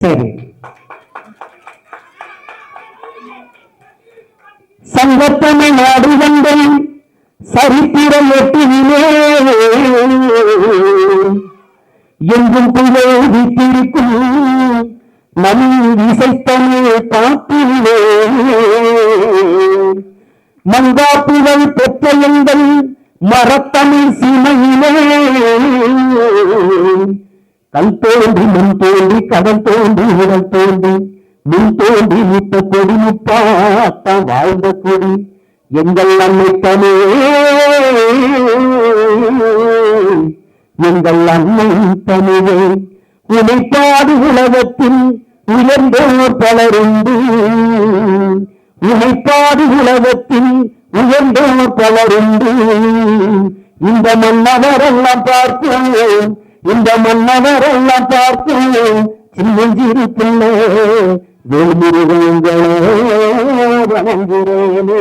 சரி, சங்கத்தமிழ் நாடு வந்தேன் சரித்திரம் எட்டிலே எங்கும் புயலித்திருக்கும் நம் இசைத்தமிழ் காட்டிலே மங்காப்புகள் பெற்ற எங்கள் மரத்தமிழ் சீமையிலே கல் தோன்றி முன் தோன்றி கடல் தோன்றி உடல் தோன்றி முன் தோன்றி முத்த கொடி முப்பாட்டம் வாழ்ந்த கொடி எங்கள் அன்னை தமிழே, எங்கள் அன்னை தமிழே. உனைப்பாடு உலகத்தில் உயர்ந்தோர் பலருண்டு, உனைப்பாடு உலகத்தில் உயர்ந்தோர் பலருண்டு. இந்த மன்னவரெல்லாம் பார்க்கிறோம், இந்த மன்னவரெல்லாம் பார்க்கிறோம். சின்னஞ்சிறு பிள்ளை வேல்முருகங்களே வணங்குகிறேனே.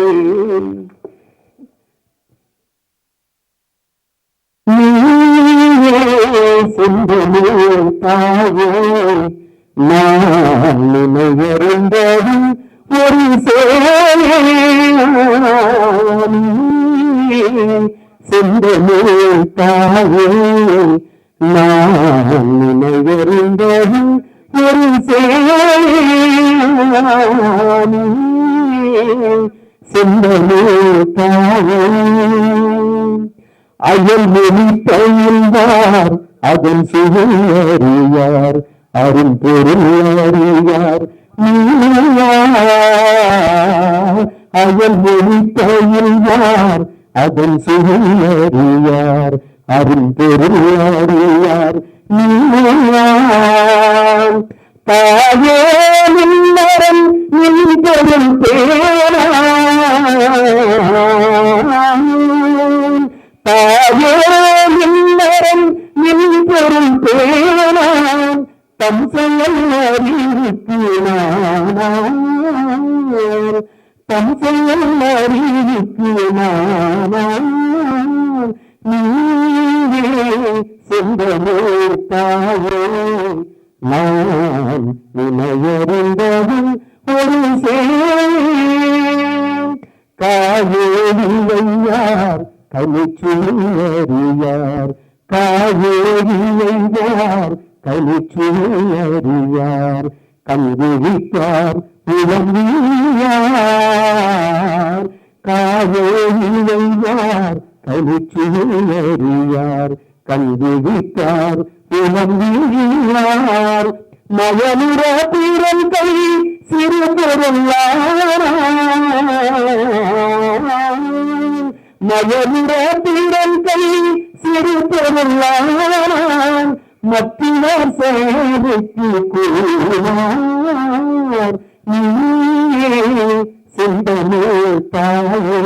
நீயே செந்தமே தாயே நான் நினைவறிந்தது ஒரு செந்தமே தாயே நான் நினைவறிந்தது ஒரு செந்தமே தாயே. அயல் மொழி பயில்வார் அதன் சுவையறியார், அருள் பொருள் அறியார். அயல் மொழி பயில்வார் அதன் சுவையறியார், அருள் பொருள் அறியார். தாயே நின்னரம் நின்பொருள் பேரா, தாயே நின்னரம் நின்பொருள் பேரா. தம் செயல் அறிவிக்கிறார், தம் செயல் அறிவிக்கிறார். நீயே செந்தமே தாயே நான் நினைவறிந்ததும் ஒரு காவேரியார் கலிச்சுயறியார், காவேரியார் கலிச்சுயறியார். கங்குவித்தார் உலகியார், காவேரியார் கலிச்சுயறியார். கங்குவித்தார் உலகியார். மயனுர பிறந்தை சிறு பொருளார், மயனுர பிறந்தை சிறு பொருளார். மத்தியார் சேவைக்கு கூறார். நீயே செந்தமே தாயே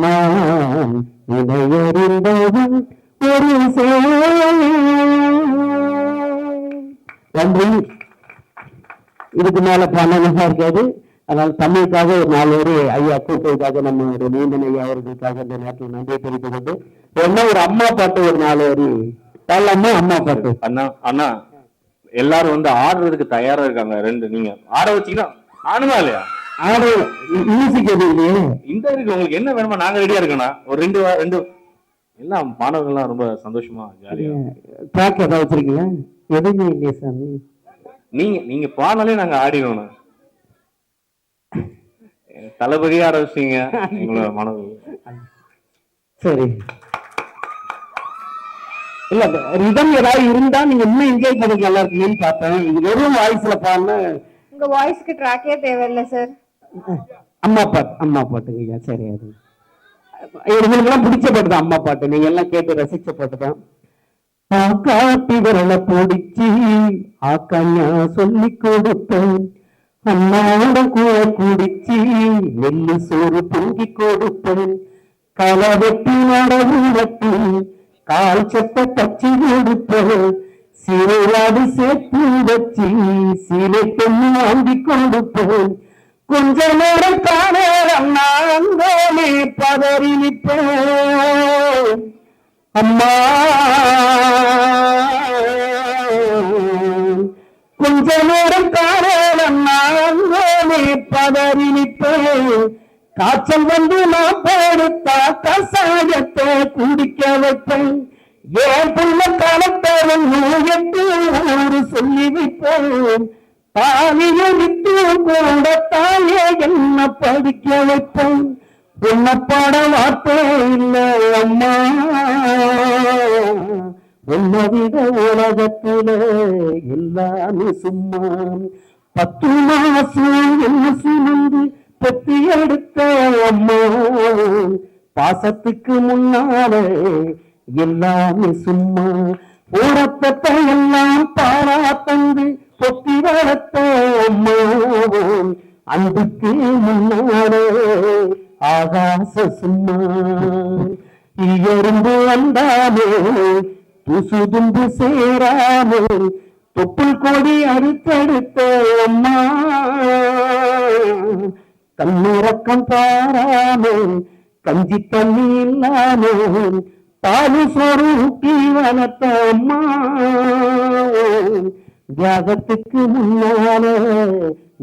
நான் இதையறிந்ததும் ஒரு நன்றி. இதுக்கு மேல பண்ணலாம் இருக்காது. அதனால தமிழுக்காக ஒரு 4 பேர் ஐயா கூட்டத்துக்காக நம்ம ஒரு நீந்தன் ஐயா அவர்களுக்காக இந்த நேரத்தில் நன்றியை தெரிவித்துக் கொண்டு என்ன ஒரு அம்மா பாட்டு ஒரு 4 வரி பாடலாமா? அம்மா பாட்டு. அண்ணா அண்ணா எல்லாரும் வந்து ஆடுறதுக்கு தயாரா இருக்காங்க. 2 நீங்க ஆட வச்சீங்கன்னா ஆடுமா இல்லையா? ஆடு மியூசிக் எது இல்லையே இந்த இருக்கு. உங்களுக்கு என்ன வேணுமா? நாங்க ரெடியா இருக்கோண்ணா. ஒரு 2 எல்லாம் மாணவர்கள்லாம் ரொம்ப சந்தோஷமா ஜாலியா ட்ராக் ஏதாவது வச்சிருக்கீங்க? எதுவுமே இல்லையே சாமி. நீங்க பாடினாலே நாங்க ஆடிடுவோம். தளபதியா ஆட வச்சீங்க எங்களோட மாணவர்கள். சரி, இல்ல ரிதம் ஏதாவது இருந்தா நீங்க இன்னும் என்ஜாய் பண்ண நல்லா இருக்குன்னு பார்த்தேன். இது வெறும் வாய்ஸ்ல பாருன்னா உங்க வாய்ஸ்க்கு ட்ராக்கே தேவையில்லை சார். அம்மா பாட்டு, அம்மா பாட்டுங்க. சரி, அது எல்லாம் பிடிச்ச பாட்டு தான் அம்மா பாட்டு. நீங்க எல்லாம் கேட்டு ரசிச்ச பாட்டு தான். காட்டி விரலை பிடிச்சி ஆக்கண்ணா சொல்லி கொடுப்பேன், அம்மாவோட கூட குடிச்சி நெல்லு சோறு பொங்கி கொடுப்பேன். களை வெட்டி நடவு வெட்டி கால் சட்ட தச்சு கொடுப்பேன். சிறையாடு சேர்த்து வச்சு சீலை பொண்ணு வாங்கி கொடுப்பேன். கொஞ்ச நேரம் தானே நாங்களே பதறி நிற்பேன். அம்மா கொஞ்ச நேரம் காரணம் நானே பதறி நிற்பேன். காய்ச்சல் வந்து நான் படுத்தா கசாயத்தை குடிக்க வைப்பேன். ஏன் புள்ள காலத்தவன் 8 சொல்லி வைப்பேன். தாலியை விட்டு கூட தாயே என்ன படிக்க வைப்பேன். உன்னை பாட வார்த்தை இல்லை அம்மா, உன்னை விட உலகத்துல எல்லாமே சும்மா. 10 மாசம் என்ன சுமந்து பெத்தி எடுத்த அம்மா, பாசத்துக்கு முன்னால எல்லாமே சும்மா. ஊரப்பட்ட எல்லாம் பாரா தந்து பொத்தி வளர்த்த அம்மா, அன்புக்கு முன்னாலே ஆகாச சும்மா. எறும்பு வந்தாலே துசு தும்பு சேராமே தொப்புள் கொடி அறுத்தெடுத்த அம்மா, கண்ணிறக்கம் பாராமே கஞ்சி தண்ணி இல்லாமே பாலு சோறு ஊட்டி வளர்த்த அம்மா, தியாகத்துக்கு முன்னாலே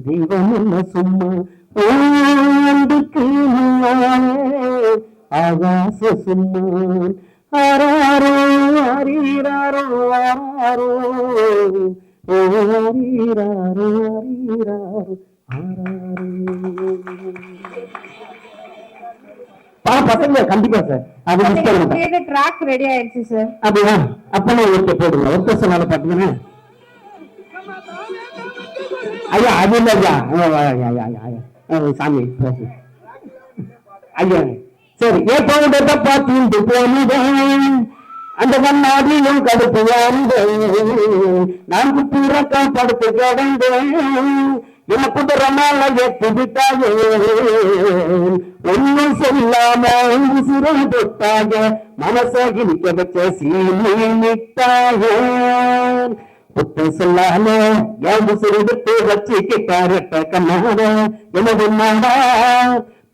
தெய்வம் என்ன சும்மா. ஓண்டுக்கு முன்னாலே ஆகாச சும்மா. ஆராரோ ஆரீராரோ ஆராரோ ஆரீராரோ ஆரீராரோ ஆராரோ. பசங்க கண்டிப்பா சார் அது மிஸ் பண்ணுங்க. ட்ராக் ரெடி ஆயிடுச்சு சார். அப்படியா? அப்பனா ஓகே போடுங்க. ஒருத்தர் சொன்னால பாத்தீங்கன்னா ஐயா அது இல்ல ஐயா சாமி ஐயா சரி. ஏப்ப பார்த்து போனேன் அந்த கண்ணாடியும் கடுப்பு நான் குப்பூரக்கா படுத்து கிடந்தேன். எனக்கு ரமால எத்துவிட்டாக ஒன்னும் சொல்லாம உசுர தொட்டாக மனசாகி நிக்க வச்ச சீனிட்டாக புத்த சொல்லாம என் உசுரெடுத்து வச்சுக்கிட்டாரட்ட கண்ணாட எனது நாடா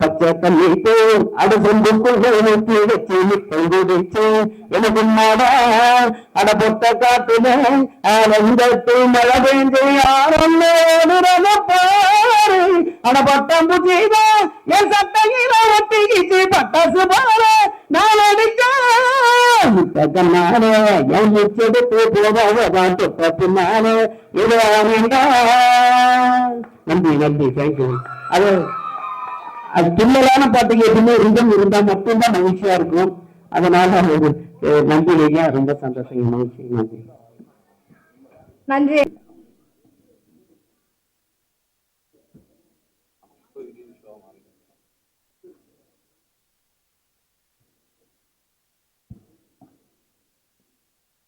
பச்சை தண்ணி போல் அட சொந்துக்குள் ஊற்றி வச்சு நிற்கொடுச்சு எனக்கு நாடா அட பொட்ட காட்டுல ஆனந்தத்து மழை பெய்து யாரோடு பாரு அட பட்டம் புஜிதா என் சட்டையில ஒட்டிக்கிச்சு பட்டாசு பாரு நான் அடிச்ச கண்ணாட என் முச்செடுத்து போதான் தொட்ட பின்னால நன்றி நன்றி தேங்க்யூ. அது துள்ளலான பாட்டுக்கு எப்பவுமே ரிதம் இருந்தா மட்டும்தான் மகிழ்ச்சியா இருக்கும். அதனால நன்றி ஐயா, ரொம்ப சந்தோஷம், மகிழ்ச்சி. நன்றி நன்றி.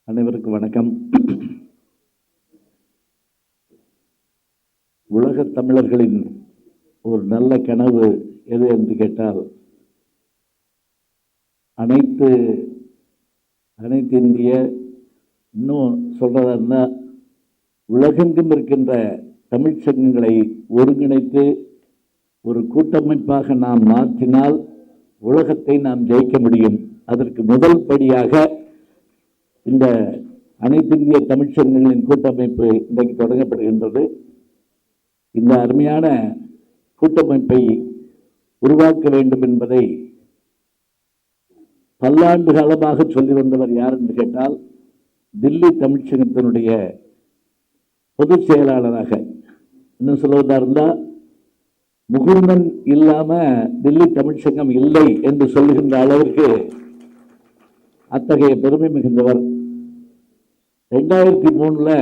அனைவருக்கும் வணக்கம். உலகத் தமிழர்களின் ஒரு நல்ல கனவு எது என்று கேட்டால் அனைத்து இந்திய, இன்னும் சொல்றதா இருந்தால் உலகெங்கும் இருக்கின்ற தமிழ் சங்கங்களை ஒருங்கிணைத்து ஒரு கூட்டமைப்பாக நாம் மாற்றினால் உலகத்தை நாம் ஜெயிக்க முடியும். அதற்கு முதல் படியாக இந்த அனைத்து இந்திய தமிழ் சங்கங்களின் கூட்டமைப்பு இன்றைக்கு தொடங்கப்படுகின்றது. இந்த அருமையான கூட்டமைப்பை உருவாக்க வேண்டும் என்பதை பல்லாண்டு காலமாக சொல்லி வந்தவர் யார் என்று கேட்டால் தில்லி தமிழ்ச்சங்கத்தினுடைய பொதுச் செயலாளராக, இன்னும் சொல்வதா இருந்தால் முகுந்தன் இல்லாம தில்லி தமிழ்ச்சங்கம் இல்லை என்று சொல்லுகின்ற அளவிற்கு அத்தகைய பெருமை மிகுந்தவர். 2003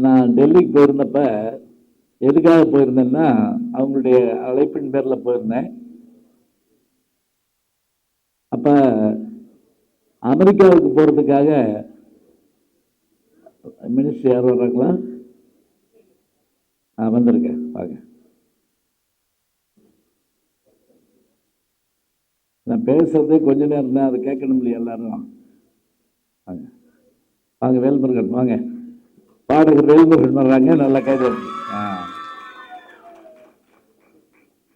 நான் டெல்லிக்கு போயிருந்தப்ப எதுக்காக போயிருந்தேன்னா அவங்களுடைய அழைப்பின் பேரில் போயிருந்தேன். அப்ப அமெரிக்காவுக்கு போறதுக்காக மினிஸ்டர் யார் வர்றாங்களா? வந்திருக்கேன் வாங்க. நான் பேசுறதே கொஞ்ச நேரம் தான், அதை கேட்கணும் இல்லையா எல்லாரும்? வாங்க வாங்க, வேல்முருகன் வாங்க, பாடகர் வேல்முருகன் வர்றாங்க, நல்லா கைது.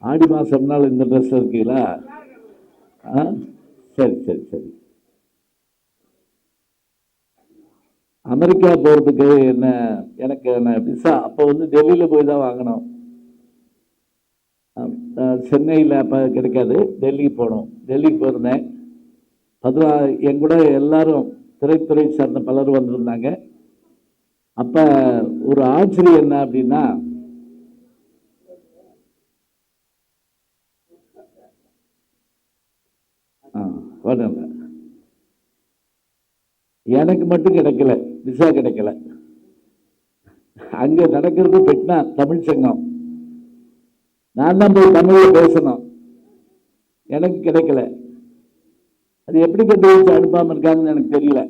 ஆடி மாசம்னால இந்த ட்ரெஸ் இருக்கீங்களா? சரி சரி சரி. அமெரிக்கா போகிறதுக்கு என்ன எனக்கு விசா அப்போ வந்து டெல்லியில் போய் தான் வாங்கணும். சென்னையில் அப்போ கிடைக்காது, டெல்லிக்கு போகணும். டெல்லிக்கு போயிருந்தேன். என் கூட எல்லாரும் திரைத்துறை சார்ந்த பலரும் வந்திருந்தாங்க. அப்போ ஒரு ஆச்சரியம் என்ன அப்படின்னா, எனக்கு மட்டும் கிடைக்கல, விசா கிடைக்கல. அங்க நடக்கிறது பெட்னா தமிழ் சங்கம். நான் தான் போய் தமிழ்ல பேசணும், எனக்கு கிடைக்கல. அது எப்படி கண்டுபிடிச்சு அனுப்பாம இருக்காங்கன்னு எனக்கு தெரியல.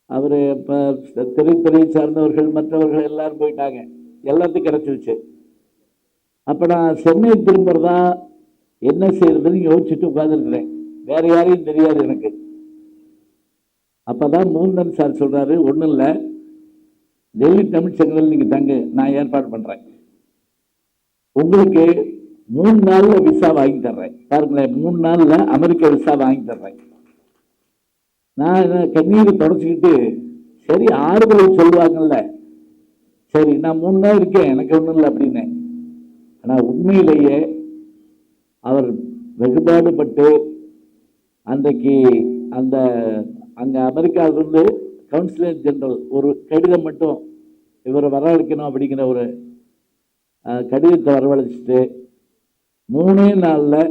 அவரு இப்ப திரைத்துறை சார்ந்தவர்கள் மற்றவர்கள் எல்லாரும் போயிட்டாங்க, எல்லாத்துக்கும் கிடைச்சிருச்சு. அப்ப நான் சென்னை திரும்புறதா என்ன செய்யறதுன்னு யோசிச்சுட்டு உட்கார்ந்துருக்கிறேன். வேற யாரையும் தெரியாது எனக்கு. அப்பதான் மூந்தன் சார் சொல்றாரு, ஒண்ணும் இல்லை, டெல்லி தமிழ் சங்கத்தில் நீங்க தங்க, நான் ஏற்பாடு பண்றேன், உங்களுக்கு 3 நாள்ல விசா வாங்கி தர்றேன். பாருங்களேன், 3 நாள்ல அமெரிக்க விசா வாங்கி தர்றேன். நான் கண்ணீரை தொடச்சிக்கிட்டு, சரி ஆறுதலை சொல்லுவாங்கல்ல, சரி நான் 3 நாள் இருக்கேன், எனக்கு ஒண்ணும் இல்லை அப்படின்னு. ஆனா உண்மையிலேயே அவர் வெகுபாடுபட்டு அன்றைக்கு அந்த அங்க அமெரிக்காவிலிருந்து கவுன்சிலர் ஜெனரல் ஒரு கடிதம் மட்டும் இவரை வரவழைக்கணும் அப்படிங்கிற ஒரு கடிதத்தை வரவழைச்சிட்டு 3 நாளில்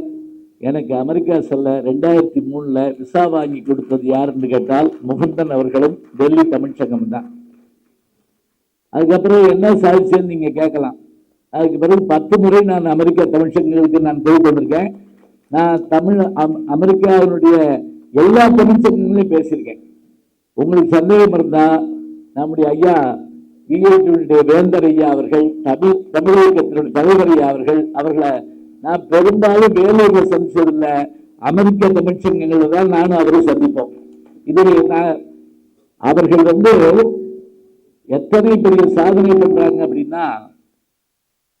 எனக்கு அமெரிக்கா செல்ல 2003 விசா வாங்கி கொடுத்தது யாருன்னு கேட்டால் முகுந்தன் அவர்களும் டெல்லி தமிழ்ச்சங்கம் தான். அதுக்கப்புறம் என்ன சாதிச்சேன்னு நீங்க கேட்கலாம். அதுக்கு பிறகு 10 முறை நான் அமெரிக்கா தமிழ்ச்சங்கங்களுக்கு நான் போய் கொண்டிருக்கேன். நான் அமெரிக்காவினுடைய எல்லா தமிழ்ச்சங்கங்களையும் பேசியிருக்கேன். உங்களுக்கு சந்தேகம் இருந்தா நம்முடைய ஐயா விஐடியுடைய வேந்தர் ஐயா அவர்கள், தமிழகத்தினுடைய தலைவர் ஐயா அவர்களை நான் பெரும்பாலும் வேலையை சந்திச்சதில்லை, அமெரிக்க தமிழ்ச்சங்கங்கள் தான் நானும் அவரை சந்திப்போம். இதில் அவர்கள் எத்தனை பெரிய சாதனை பண்றாங்க அப்படின்னா,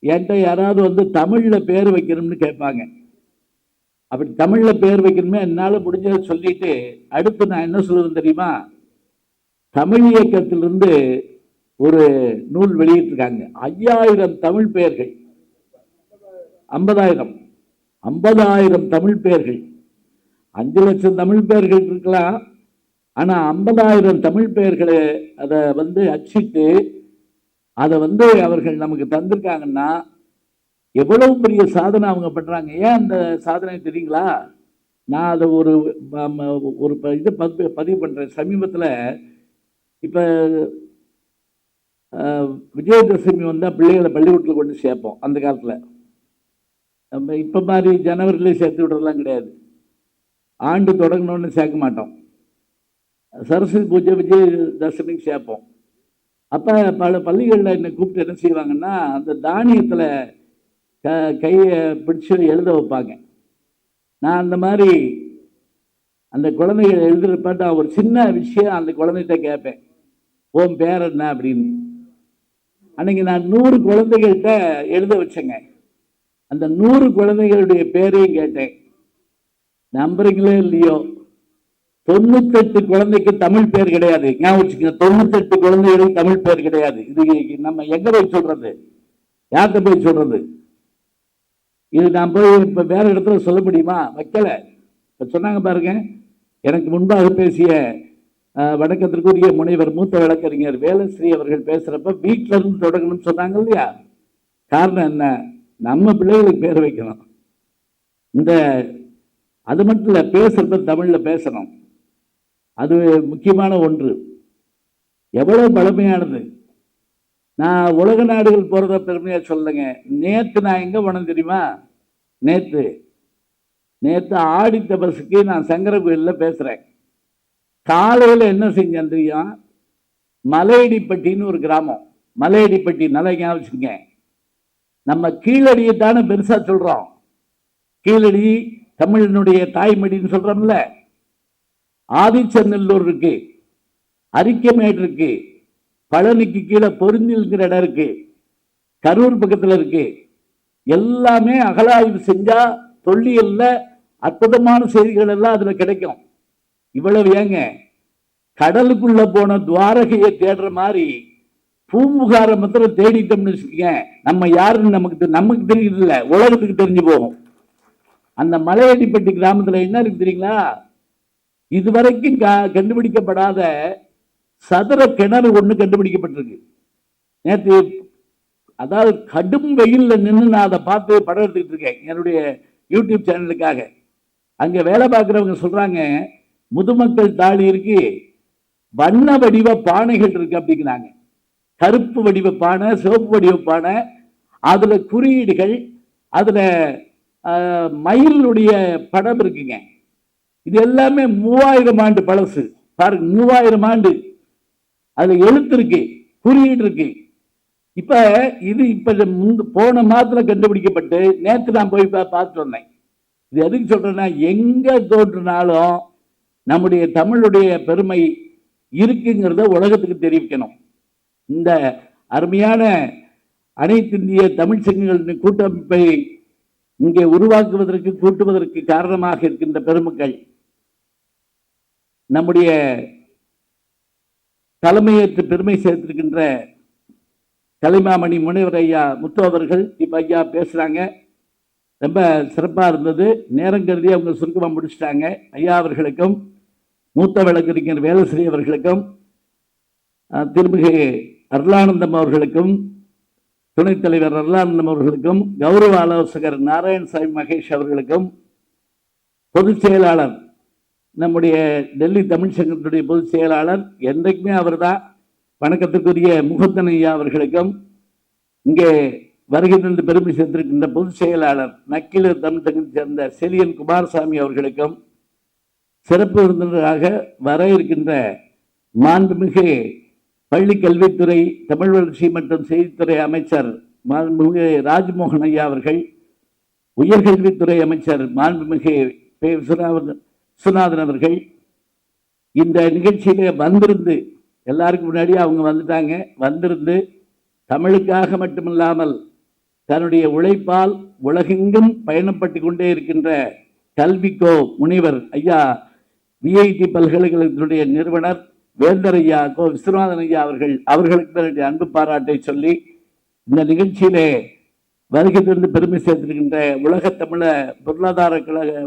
என்கிட்ட யாராவது தமிழ்ல பேர் வைக்கணும்னு கேட்பாங்க. அப்படி தமிழ்ல பேர் வைக்கணுமே என்னால முடிஞ்சதை சொல்லிட்டு அடுத்து நான் என்ன சொல்லுவேன் தெரியுமா, தமிழ் இயக்கத்திலிருந்து ஒரு நூல் வெளியிட்டிருக்காங்க, 5000 தமிழ் பெயர்கள், 50,000 தமிழ் பெயர்கள். 5 லட்சம் தமிழ் பெயர்கள் இருக்கலாம், ஆனா 50,000 தமிழ் பெயர்களை அதை அச்சிட்டு அதை அவர்கள் நமக்கு தந்திருக்காங்கன்னா எவ்வளவு பெரிய சாதனை அவங்க பண்றாங்க. ஏன் அந்த சாதனை தெரியுங்களா? நான் அதை ஒரு இது பதிவு பண்றேன். சமீபத்தில் இப்ப விஜயதசமி பிள்ளைகளை பள்ளிக்கூடத்தில் கொண்டு சேர்ப்போம். அந்த காலத்துல நம்ம இப்ப மாதிரி ஜனவரியிலே சேர்த்து விடுறதுலாம் கிடையாது. ஆண்டு தொடங்கணும்னு சேர்க்க மாட்டோம். சரஸ்வதி பூஜை விஜயதசமிக்கு சேர்ப்போம். அப்ப பல பள்ளிகளில் என்னை கூப்பிட்டு என்ன செய்வாங்கன்னா, அந்த தானியத்துல கையை பிடிச்சு எழுத வைப்பாங்க. நான் அந்த மாதிரி அந்த குழந்தைகள் எழுதுறப்ப நான் ஒரு சின்ன விஷயம் அந்த குழந்தைகிட்ட கேட்பேன், உன் பேர் என்ன அப்படின்னு. அன்னைக்கு நான் 100 குழந்தைகள்கிட்ட எழுத வச்சேங்க. அந்த 100 குழந்தைகளுடைய பேரையும் கேட்டேன். நம்புறீங்களோ இல்லையோ, 98 குழந்தைக்கு தமிழ் பேர் கிடையாது. ஞாபகம் வச்சுக்கோங்க, 98 குழந்தைகளுக்கு தமிழ் பேர் கிடையாது. இது நம்ம எங்க போய் சொல்றது, யார்கிட்ட போய் சொல்றது? இது நான் போய் இப்ப வேற இடத்துல சொல்ல முடியுமா? வைக்கல. இப்ப சொன்னாங்க பாருங்க, எனக்கு முன்பாக பேசிய வணக்கத்திற்குரிய முனைவர் மூத்த வழக்கறிஞர் வேலஸ்ரீ அவர்கள் பேசுறப்ப வீட்டில இருந்து தொடங்கணும்னு சொன்னாங்க இல்லையா? காரணம் என்ன? நம்ம பிள்ளைகளுக்கு பேர் வைக்கணும். அது மட்டும் இல்ல, பேசுறப்ப தமிழ்ல பேசணும். அது முக்கியமான ஒன்று. எவ்வளவு பழமையானது. நான் உலக நாடுகள் போறத பெருமையா சொல்லுங்க. நேத்து நான் எங்க போனேன் தெரியுமா? நேத்து ஆடித்த பஸ்ஸுக்கு நான் சங்கர கோயில்ல பேசுறேன். காலையில என்ன செஞ்சேன் தெரியும்? மலையடிப்பட்டின்னு ஒரு கிராமம், மலையடிப்பட்டி, நல்லா ஞாபகம் வச்சுக்கோங்க. நம்ம கீழடியைத்தானே பெருசா சொல்றோம். கீழடி தமிழனுடைய தாய்மடின்னு சொல்றோம்ல. ஆதிச்சநல்லூர் இருக்கு, அரிக்கமேடு இருக்கு, பழனிக்கு கீழே பொருந்தில்ங்கிற இடம் இருக்கு, கரூர் பக்கத்துல இருக்கு. எல்லாமே அகலாய்வு செஞ்சா தொல்லியல்ல அற்புதமான செய்திகள் எல்லாம் அதுல கிடைக்கும். இவ்வளவு ஏங்க, கடலுக்குள்ள போன துவாரகையை தேடுற மாதிரி பூம்புகார மாத்திரம் தேடிட்டோம்னு வச்சுக்கோங்க, நம்ம யாருன்னு நமக்கு தெரியுது இல்ல, உலகத்துக்கு தெரிஞ்சு போகும். அந்த மலையடிப்பட்டி கிராமத்துல என்ன இருக்கு தெரியுங்களா? இதுவரைக்கும் கண்டுபிடிக்கப்படாத சதுர கிணறு ஒண்ணு கண்டுபிடிக்கப்பட்டிருக்கு. நேற்று அதாவது கடும் வெயில்ல நின்று நான் அதை பார்த்து படம் எடுத்துக்கிட்டு இருக்கேன் என்னுடைய யூடியூப் சேனலுக்காக. அங்க வேலை பார்க்குறவங்க சொல்றாங்க, முதுமக்கள் தாழி இருக்கு, வண்ண வடிவ பானைகள் இருக்கு அப்படிங்கிறாங்க. கருப்பு வடிவ பானை, சிவப்பு வடிவ பானை, அதுல குறியீடுகள், அதுல மயிலுடைய படம் இருக்குங்க. இது எல்லாமே 3000 ஆண்டு பழசு. பாருங்க, 3000 ஆண்டு. அதுல எழுத்து இருக்கு, குறியீடு இருக்கு. இப்ப இது போன மாதத்துல கண்டுபிடிக்கப்பட்டு நேற்று நான் போய் பார்த்து வந்தேன். இது எதுக்கு சொல்றேன்னா, எங்க தோன்றினாலும் நம்முடைய தமிழுடைய பெருமை இருக்குங்கிறத உலகத்துக்கு தெரிவிக்கணும். இந்த அருமையான அனைத்து இந்திய தமிழ் சங்கங்களின் கூட்டமைப்பை இங்கே உருவாக்குவதற்கு கூட்டுவதற்கு காரணமாக இருக்கின்ற பெருமக்கள் நம்முடைய தலைமையேற்று பெருமை சேர்த்திருக்கின்ற கலைமாமணி முனைவர் ஐயா முத்து அவர்கள் இப்ப ஐயா பேசுறாங்க. ரொம்ப சிறப்பா இருந்தது. நேரம் கருதி அவங்க சுருக்கமாக முடிச்சிட்டாங்க. ஐயா அவர்களுக்கும் மூத்த வழக்கறிஞர் வேலஸ்ரீ அவர்களுக்கும் திருமிகு அருளானந்தம் அவர்களுக்கும் துணைத் தலைவர் அருளானந்தம் அவர்களுக்கும் கௌரவ ஆலோசகர் நாராயணசாமி மகேஷ் அவர்களுக்கும் பொதுச் செயலாளர் நம்முடைய டெல்லி தமிழ் சங்கத்தினுடைய பொதுச் செயலாளர் என்றைக்குமே அவர் தான் வணக்கத்துக்குரிய முகத்தன் ஐயா அவர்களுக்கும் இங்கே வருகை தந்து பெருமை சேர்த்திருக்கின்ற பொதுச் செயலாளர் நக்கீலர் தமிழ் சங்கத்தை சேர்ந்த செலியன் குமாரசாமி அவர்களுக்கும் சிறப்பு விருந்தினராக வர இருக்கின்ற மாண்புமிகு பள்ளி கல்வித்துறை தமிழ் வளர்ச்சி மற்றும் செய்தித்துறை அமைச்சர் மாண்புமிகு ராஜ்மோகன் ஐயா அவர்கள், உயர்கல்வித்துறை அமைச்சர் மாண்புமிகு விஸ்வநாதன் அவர்கள் இந்த நிகழ்ச்சியில வந்திருந்து, எல்லாருக்கும் முன்னாடி அவங்க வந்துட்டாங்க, வந்திருந்து தமிழுக்காக மட்டுமில்லாமல் தன்னுடைய உழைப்பால் உலகெங்கும் பயணப்பட்டு கொண்டே இருக்கின்ற கல்விக்கோ முனைவர் ஐயா விஐடி பல்கலைக்கழகத்தினுடைய நிறுவனர் வேந்தர் ஐயா கோ விஸ்வநாதன் ஐயா அவர்களுக்கு தன்னுடைய அன்பு பாராட்டை சொல்லி இந்த நிகழ்ச்சியிலே வருகை தந்து பெருமை சேர்த்திருக்கின்ற உலக தமிழ பொருளாதார கழக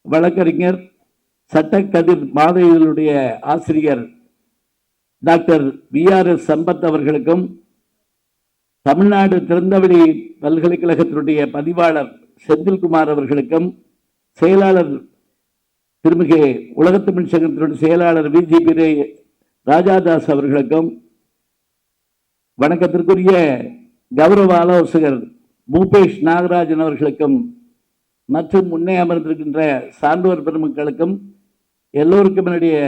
வழக்கறிஞர் சட்டக்கதிர் மாத இதழுடைய ஆசிரியர் டாக்டர் VRS சம்பத் அவர்களுக்கும், தமிழ்நாடு திறந்தவெளி பல்கலைக்கழகத்தினுடைய பதிவாளர் செந்தில்குமார் அவர்களுக்கும், செயலாளர் திருமிகு உலகத்தமிழ் சங்கத்தினுடைய செயலாளர் VGP ராஜாதாஸ் அவர்களுக்கும், வணக்கத்திற்குரிய கௌரவ ஆலோசகர் பூபேஷ் நாகராஜன் அவர்களுக்கும் மற்றும் முன்னே அமர்ந்திருக்கின்ற சான்றோர் பெருமக்களுக்கும் எல்லோருக்கும் என்னுடைய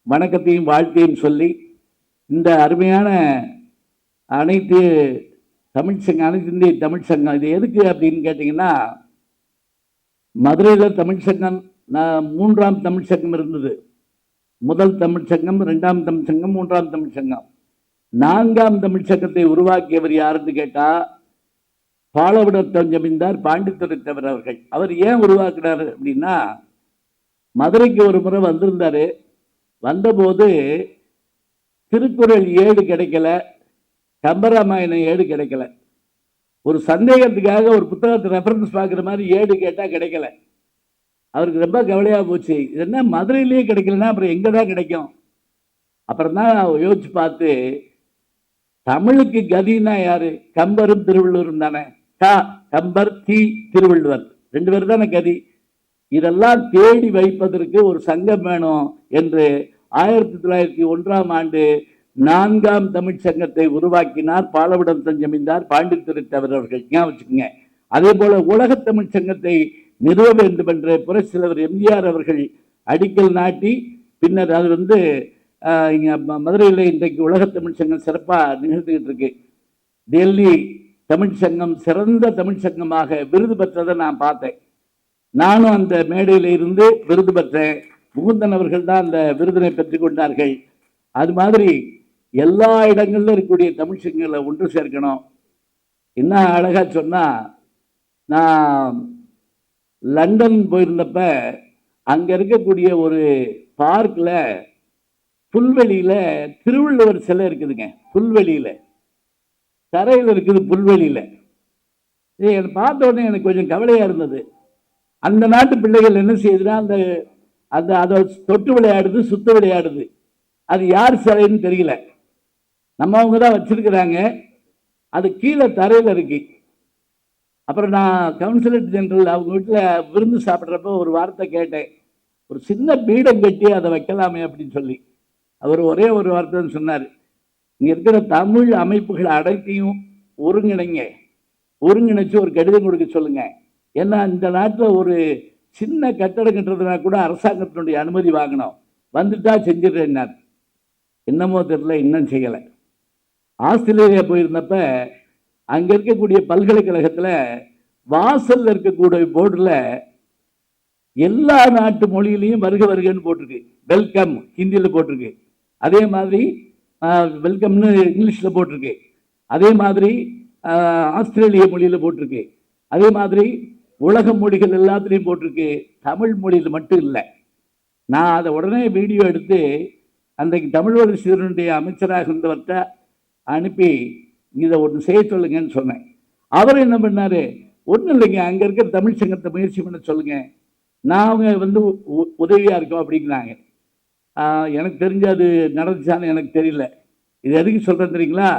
வணக்கத்தையும் வாழ்த்தையும் சொல்லி, இந்த அருமையான அனைத்து இந்திய தமிழ் சங்கம் இது எதுக்கு அப்படின்னு கேட்டீங்கன்னா, மதுரையில் தமிழ் சங்கம் 3ஆம் தமிழ் சங்கம் இருந்தது. முதல் தமிழ் சங்கம், 2ஆம் தமிழ் சங்கம், 3ஆம் தமிழ் சங்கம். 4ஆம் தமிழ் சங்கத்தை உருவாக்கியவர் யாருன்னு கேட்டா பாலவிடத்தம் ஜமீன்தார் பாண்டித்துரை தவிர அவர்கள். அவர் ஏன் உருவாக்குறாரு அப்படின்னா, மதுரைக்கு ஒரு முறை வந்திருந்தாரு. வந்தபோது திருக்குறள் ஏடு கிடைக்கல, கம்பராமாயணம் ஏடு கிடைக்கல. ஒரு சந்தேகத்துக்காக ஒரு புத்தகத்தை ரெஃபரன்ஸ் பார்க்குற மாதிரி ஏடு கேட்டால் கிடைக்கல. அவருக்கு ரொம்ப கவலையாக போச்சு. இது என்ன மதுரையிலேயே கிடைக்கலன்னா அப்புறம் எங்கே தான் கிடைக்கும்? அப்புறம் தான் யோசிச்சு பார்த்து, தமிழுக்கு கதினா யாரு? கம்பரும் திருவள்ளுவரும் தானே. கம்பர், திருவள்ளுவர் 2 பேர் தானே கதி. இதெல்லாம் தேடி வைப்பதற்கு ஒரு சங்கம் வேணும் என்று 1901ஆம் ஆண்டு 4ஆம் தமிழ் சங்கத்தை உருவாக்கினார் பாலவிடத்தம் ஜமீன்தார் பாண்டித்துரை தவிர அவர்கள். வச்சுக்கோங்க. அதே போல உலக தமிழ் சங்கத்தை நிறுவ வேண்டும் என்று புரட்சித்தலைவர் MGR அவர்கள் அடிக்கல் நாட்டி, பின்னர் அது மதுரையில் இன்றைக்கு உலக தமிழ் சங்கம் சிறப்பாக நிகழ்ந்துகிட்டு இருக்கு. டெல்லி தமிழ் சங்கம் சிறந்த தமிழ் சங்கமாக விருது பெற்றதை நான் பார்த்தேன். நானும் அந்த மேடையில் இருந்து விருது பெற்றேன். முகுந்தன் அவர்கள் தான் அந்த விருதினை பெற்றுக் கொண்டார்கள். அது மாதிரி எல்லா இடங்களிலும் இருக்கக்கூடிய தமிழ் சங்கங்களை ஒன்று சேர்க்கணும். என்ன அழகா சொன்னா, நான் லண்டன் போயிருந்தப்ப அங்க இருக்கக்கூடிய ஒரு பார்க்ல புல்வெளியில திருவள்ளுவர் சிலை இருக்குதுங்க. புல்வெளியில தரையில் இருக்குது. புல்வெளியில இதை பார்த்த உடனே எனக்கு கொஞ்சம் கவலையா இருந்தது. அந்த நாட்டு பிள்ளைகள் என்ன செய்யுதுன்னா அந்த அந்த அதை தொட்டு விளையாடுது, சுத்த விளையாடுது. அது யார் சிலைன்னு தெரியல. நம்மவங்க தான் வச்சிருக்கிறாங்க. அது கீழே தரையில் இருக்கு. அப்புறம் நான் கவுன்சிலர் ஜெனரல் அவங்க வீட்டில் விருந்து சாப்பிட்றப்ப ஒரு வார்த்தை கேட்டேன், ஒரு சின்ன பீடம் கட்டி அதை வைக்கலாமே அப்படின்னு சொல்லி. அவர் ஒரே ஒரு வார்த்தை சொன்னார், இங்கே இருக்கிற தமிழ் அமைப்புகள் அனைத்தையும் ஒருங்கிணைச்சு ஒரு கடிதம் கொடுக்க சொல்லுங்க. ஏன்னா இந்த நாட்டில் ஒரு சின்ன கட்டடம் கட்டுறதுனா கூட அரசாங்கத்தினுடைய அனுமதி வாங்கணும், வந்துட்டா செஞ்சிடறேன்னார். என்னமோ தெரியல, இன்னும் செய்யலை. ஆஸ்திரேலியா போயிருந்தப்ப அங்கே இருக்கக்கூடிய பல்கலைக்கழகத்தில் வாசலில் இருக்கக்கூடிய போர்டில் எல்லா நாட்டு மொழியிலையும் வருக வருகன்னு போட்டிருக்கு. வெல்கம் ஹிந்தியில் போட்டிருக்கு. அதே மாதிரி வெல்கம்னு இங்கிலீஷில் போட்டிருக்கு. அதே மாதிரி ஆஸ்திரேலிய மொழியில் போட்டிருக்கு. அதே மாதிரி உலக மொழிகள் எல்லாத்துலேயும் போட்டிருக்கு. தமிழ் மொழியில் மட்டும் இல்லை. நான் அதை உடனே வீடியோ எடுத்து அன்றைக்கு தமிழ் வளர்ச்சியினுடைய அமைச்சராக இருந்தவர்கிட்ட அனுப்பி இதை ஒன்று செய்ய சொல்லுங்கன்னு சொன்னேன். அவர் என்ன பண்ணார், ஒன்றும் இல்லைங்க, அங்கே இருக்கிற தமிழ் சங்கத்தை முயற்சி பண்ண சொல்லுங்க, நாங்கள் வந்து உதவியாக இருக்கோம் அப்படிங்கிறாங்க. எனக்கு தெரிஞ்ச அது நடந்துச்சான்னு எனக்கு தெரியல. இது எதுக்கு சொல்கிறேன் தெரியுங்களா?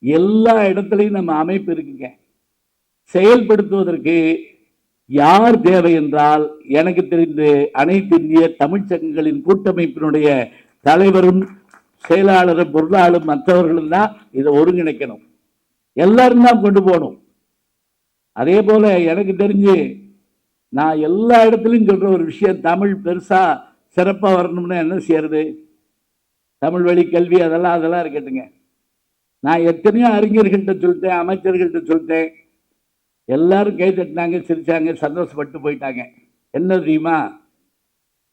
எல்லா இடத்துலையும் நம்ம அமைப்பு இருக்குங்க. செயல்படுத்துவதற்கு யார் தேவை என்றால், எனக்கு தெரிந்து அனைத்து இந்திய தமிழ்ச்சங்கங்களின் கூட்டமைப்பினுடைய தலைவரும் செயலாளரும் பொருளாளரும் மற்றவர்களும் தான் இதை ஒருங்கிணைக்கணும். எல்லாரும் தான் கொண்டு போகணும். அதே போல எனக்கு தெரிஞ்சு நான் எல்லா இடத்துலையும் சொல்ற ஒரு விஷயம், தமிழ் பெருசா சிறப்பாக வரணும்னா என்ன செய்யறது? தமிழ் வழி கல்வி அதெல்லாம் இருக்கட்டுங்க. நான் எத்தனையோ அறிஞர்கள்ட்ட சொல்லிட்டேன், அமைச்சர்கள்ட்ட சொல்லிட்டேன். எல்லாரும் கை தட்டினாங்க, சிரிச்சாங்க, சந்தோஷப்பட்டு போயிட்டாங்க. என்ன தெரியுமா?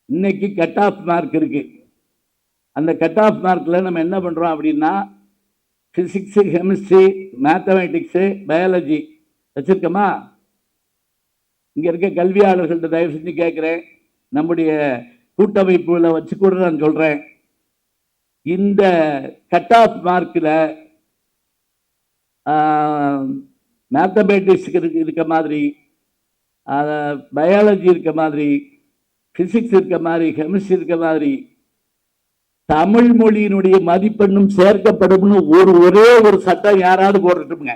இன்னைக்கு கட் ஆஃப் மார்க் இருக்கு. அந்த கட் ஆஃப் மார்க்கில் நம்ம என்ன பண்ணுறோம் அப்படின்னா, ஃபிசிக்ஸு, கெமிஸ்ட்ரி, மேத்தமேட்டிக்ஸு, பயாலஜி வச்சுருக்கோமா? இங்கே இருக்க கல்வியாளர்கள்ட்ட தயவு செஞ்சு கேட்குறேன், நம்முடைய கூட்டமைப்புகளை வச்சு கூட நான் சொல்கிறேன், இந்த கட் ஆஃப் மார்க்கில் மேத்தமேட்டிக்ஸுக்கு இருக்க மாதிரி, பயாலஜி இருக்க மாதிரி, ஃபிசிக்ஸ் இருக்க மாதிரி, கெமிஸ்ட்ரி இருக்க மாதிரி தமிழ் மொழியினுடைய மதிப்பெண்ணும் சேர்க்கப்படும்னு ஒரே ஒரு சட்டம் யாராவது போடட்டும்ங்க.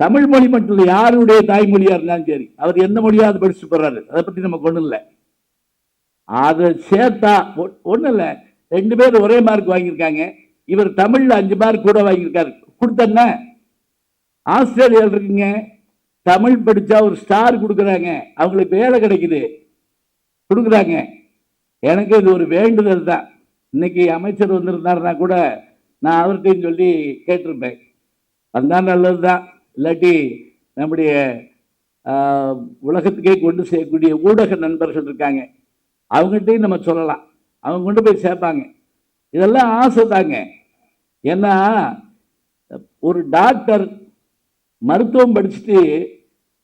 தமிழ் மொழி மட்டும் இல்லை, யாருடைய தாய்மொழியா இருந்தாலும் சரி, அவர் எந்த மொழியாவது படிச்சு போறாரு, அதை பத்தி நமக்கு ஒண்ணும் இல்லை. அதை சேர்த்தா ஒண்ணும் இல்லை. 2 பேர் ஒரே மார்க் வாங்கியிருக்காங்க. இவர் தமிழ்ல 5 மார்க் கூட வாங்கியிருக்காரு. கொடுத்தன ஆஸ்திரேலியாவில் இருக்குங்க, தமிழ் படிச்சா ஒரு ஸ்டார் கொடுக்குறாங்க, அவங்களுக்கு வேலை கிடைக்குது, கொடுக்குறாங்க. எனக்கு இது ஒரு வேண்டுதல் தான். இன்னைக்கு அமைச்சர் வந்திருந்தாருன்னா கூட நான் அவர்கிட்டையும் சொல்லி கேட்டிருப்பேன், அதுதான் நல்லது தான். இல்லாட்டி நம்முடைய உலகத்துக்கே கொண்டு செய்யக்கூடிய ஊடக நண்பர்கள் இருக்காங்க, அவங்ககிட்டையும் நம்ம சொல்லலாம், அவங்க கொண்டு போய் சேர்ப்பாங்க. இதெல்லாம் ஆசை தாங்க. ஏன்னா ஒரு டாக்டர் மருத்துவம் படிச்சுட்டு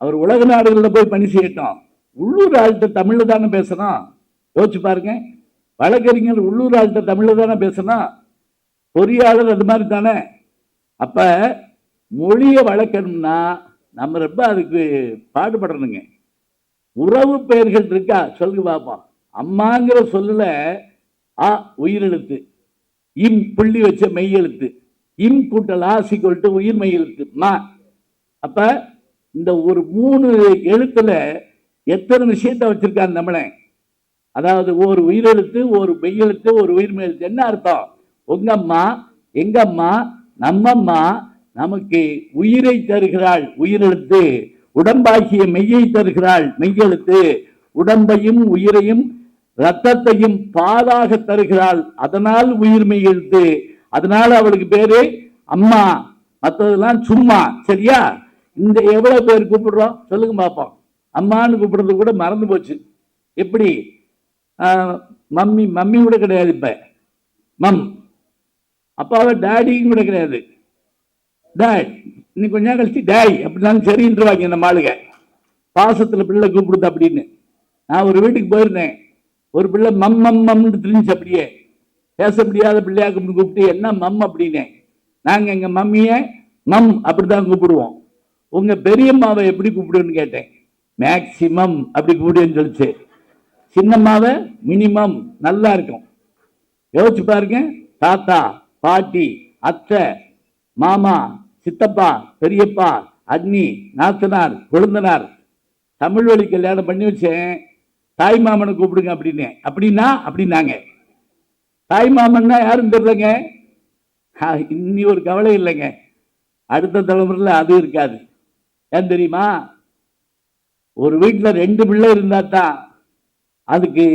அவர் உலக நாடுகளில் போய் பணி செய்யட்டும், உள்ளூர் ஆள்கிட்ட தமிழில் தானே பேசணும். யோசிச்சு பாருங்க. வழக்கறிஞர் உள்ளூர் ஆள்கிட்ட தமிழில் தானே பேசணும். பொறியாளர் அது மாதிரி தானே. அப்ப மொழியை வளர்க்கணும்னா நம்ம ரொம்ப அதுக்கு பாடுபடணுங்க. உறவு பெயர்கள் இருக்கா சொல்லுங்க பார்ப்போம். அம்மாங்கிற சொல்லுல ஆ உயிரெழுத்து, இம் புள்ளி வச்ச மெய்யெழுத்து, இம் கூட்டல் ஆசி கொல்ட்டு உயிர் மெய்யெழுத்து மா. அப்ப இந்த ஒரு 3 எழுத்துல எத்தனை விஷயத்தை வச்சிருக்காங்க நம்மளே. அதாவது ஒரு உயிரெழுத்து, ஒரு மெய்யெழுத்து, ஒரு உயிர் மெய்யெழுத்து. என்ன அர்த்தம்? உங்க அம்மா, எங்க அம்மா, நம்மம்மா நமக்கு உயிரை தருகிறாள் உயிரெழுத்து, உடம்பாகிய மெய்யை தருகிறாள் மெய்யெழுத்து, உடம்பையும் உயிரையும் ரத்தத்தையும் பாதாக தருகிறாள், அதனால் உயிர் மெய்யெழுத்து. அதனால அவளுக்கு பேரு அம்மா, மற்றதெல்லாம் சும்மா. சரியா? இந்த எவ்வளவு பேர் கூப்பிடுறோம் சொல்லுங்க பார்ப்போம். அம்மான்னு கூப்பிடுறது கூட மறந்து போச்சு. எப்படி? மம்மி, மம்மி கூட கிடையாது இப்ப, மம். அப்பாவை டேடியும் கூட கிடையாது, டேட். இன்னைக்கு கொஞ்ச நேரம் கழிச்சு டேய் அப்படின்னாலும் சரின்றுவாங்க இந்த மாளுக, பாசத்துல பிள்ளை கூப்பிடுது அப்படின்னு. நான் ஒரு வீட்டுக்கு போயிருந்தேன், ஒரு பிள்ளை மம் மம் மம்னு தெரிஞ்சு அப்படியே பேச முடியாத பிள்ளையா கூப்பிட்டு என்ன மம் அப்படின்னேன். நாங்க எங்க மம்மிய மம் அப்படித்தான் கூப்பிடுவோம். உங்க பெரியம்மாவை எப்படி கூப்பிடுன்னு கேட்டேன். மேக்சிமம் அப்படி கூப்பிடுன்னு சொல்லிச்சு. சின்னம்மாவை மினிமம். நல்லா இருக்கும். யோசிச்சு பாருங்க. தாத்தா, பாட்டி, அத்தை, மாமா, சித்தப்பா, பெரியப்பா, அண்ணி, நாத்தனார், கொழுந்தனார். தமிழ் வழி கல்யாணம் பண்ணி வச்சேன். தாய் மாமனை கூப்பிடுங்க அப்படின்னு. அப்படின்னாங்க. தாய் மாமன்னா யாரும் தெரியலங்க. இன்னி ஒரு கவலை இல்லைங்க. அடுத்த தலைமுறையில் அது இருக்காது. ஏன் தெரியுமா? ஒரு வீட்டில் 2 பிள்ளை இருந்தா தான் அதுக்கு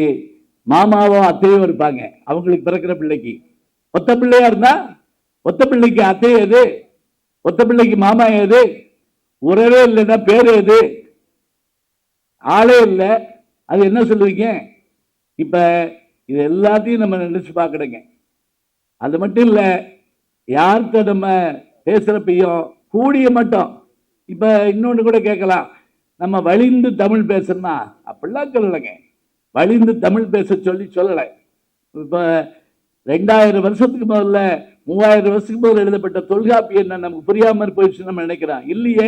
மாமாவோ அத்தையோ இருப்பாங்க. அவங்களுக்கு பிறக்கிற பிள்ளைக்கு. ஒத்த பிள்ளையா இருந்தா ஒத்த பிள்ளைக்கு அத்தை எது, ஒத்த பிள்ளைக்கு மாமா எது, உறவே இல்லைன்னா பேரு எது, ஆளே இல்லை. அது என்ன சொல்லுவீங்க? இப்ப இது எல்லாத்தையும் நம்ம நினைச்சு பார்க்கணுங்க. அது மட்டும் இல்லை, யார்கிட்ட நம்ம பேசுறப்பையும் கூடிய மட்டும். இப்ப இன்னொன்று கூட கேட்கலாம், நம்ம வழிந்து தமிழ் பேசணும்னா அப்படிலாம் சொல்லலைங்க. வழிந்து தமிழ் பேச சொல்லலை. இப்ப 2000 வருஷத்துக்கு முதல்ல 3000 வருஷத்துக்கு முதல்ல எழுதப்பட்ட தொல்காப்பியம் என்ன நமக்கு புரியாம போயிடுச்சு நம்ம நினைக்கிறோம். இல்லையே.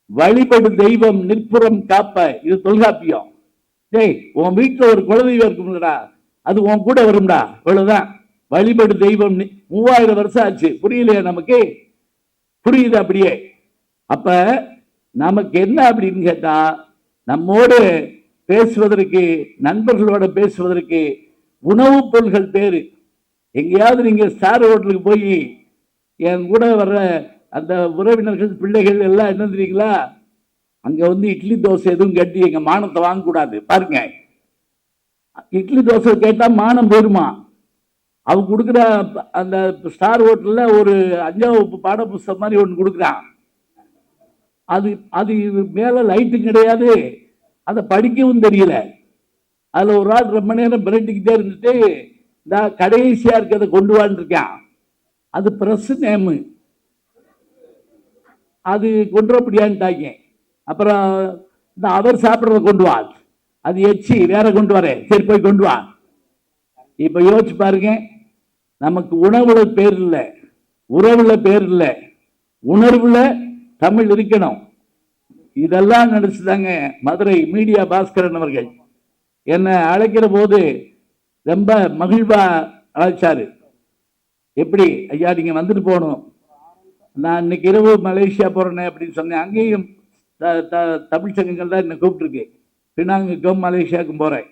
வழிபடு தெய்வம் நிற்புறம் காப்ப, இது தொல்காப்பியம். டேய், உன் வீட்டுல ஒரு குலதெய்வம் இருக்கும்லடா, அது உன் கூட வரும்டா. இவ்வளவுதான். வழிபடு தெய்வம் 3000 வருஷம் ஆச்சு. புரியலையா நமக்கு? புரியுது அப்படியே. அப்ப நமக்கு என்ன அப்படின்னு கேட்டா, நம்மோடு பேசுவதற்கு, நண்பர்களோட பேசுவதற்கு உணவுப் பொருள்கள் பேரு. எங்கேயாவது நீங்க ஸ்டார் ஹோட்டலுக்கு போய் என் கூட வர்ற அந்த உறவினர்கள் பிள்ளைகள் எல்லாம் என்ன தெரியுங்களா, அங்க வந்து இட்லி தோசை எதுவும் கட்டி எங்க மானத்தை வாங்கக்கூடாது. பாருங்க, இட்லி தோசை கேட்டா மானம் போயிருமா? அவங்க கொடுக்குற அந்த ஸ்டார் ஹோட்டல்ல ஒரு 5ஆம் வகுப்பு பாட புஸ்தகம் மாதிரி ஒன்று கொடுக்குறான். அது மேல லைட்டு கிடையாது. அதை படிக்கவும் தெரியல. அதுல ஒரு ஆள் ரொம்ப நேரம் பிரட்டிக்கிட்டே இருந்துட்டு இந்த கடைசியா இருக்கிறத கொண்டு வான்னு இருக்கான். அது பிரஸ் நேமு. அது கொண்டு வரப்படியான்ட்டாங்க. அப்புறம் இந்த அவர் சாப்பிட்றத கொண்டு வா, அது எச்சி வேற கொண்டு வரேன், சரி போய் கொண்டு வா. இப்ப யோசிச்சு பாருங்க, நமக்கு உணவுல பேர் இல்லை, உறவுல பேர் இல்லை, உணர்வுல தமிழ் இருக்கணும். இதெல்லாம் நினைச்சுதாங்க மதுரை மீடியா பாஸ்கரன் அவர்கள் என்னை அழைக்கிற போது ரொம்ப மகிழ்வா அழைச்சாரு. எப்படி ஐயா நீங்க வந்துட்டு போகணும், நான் இன்னைக்கு இரவு மலேசியா போறேன் அப்படின்னு சொன்னேன். அங்கேயும் தமிழ் சங்கங்கள் தான் என்னை கூப்பிட்டுருக்கு. பினாங்குக்கும் மலேசியாவுக்கும் போறேன்,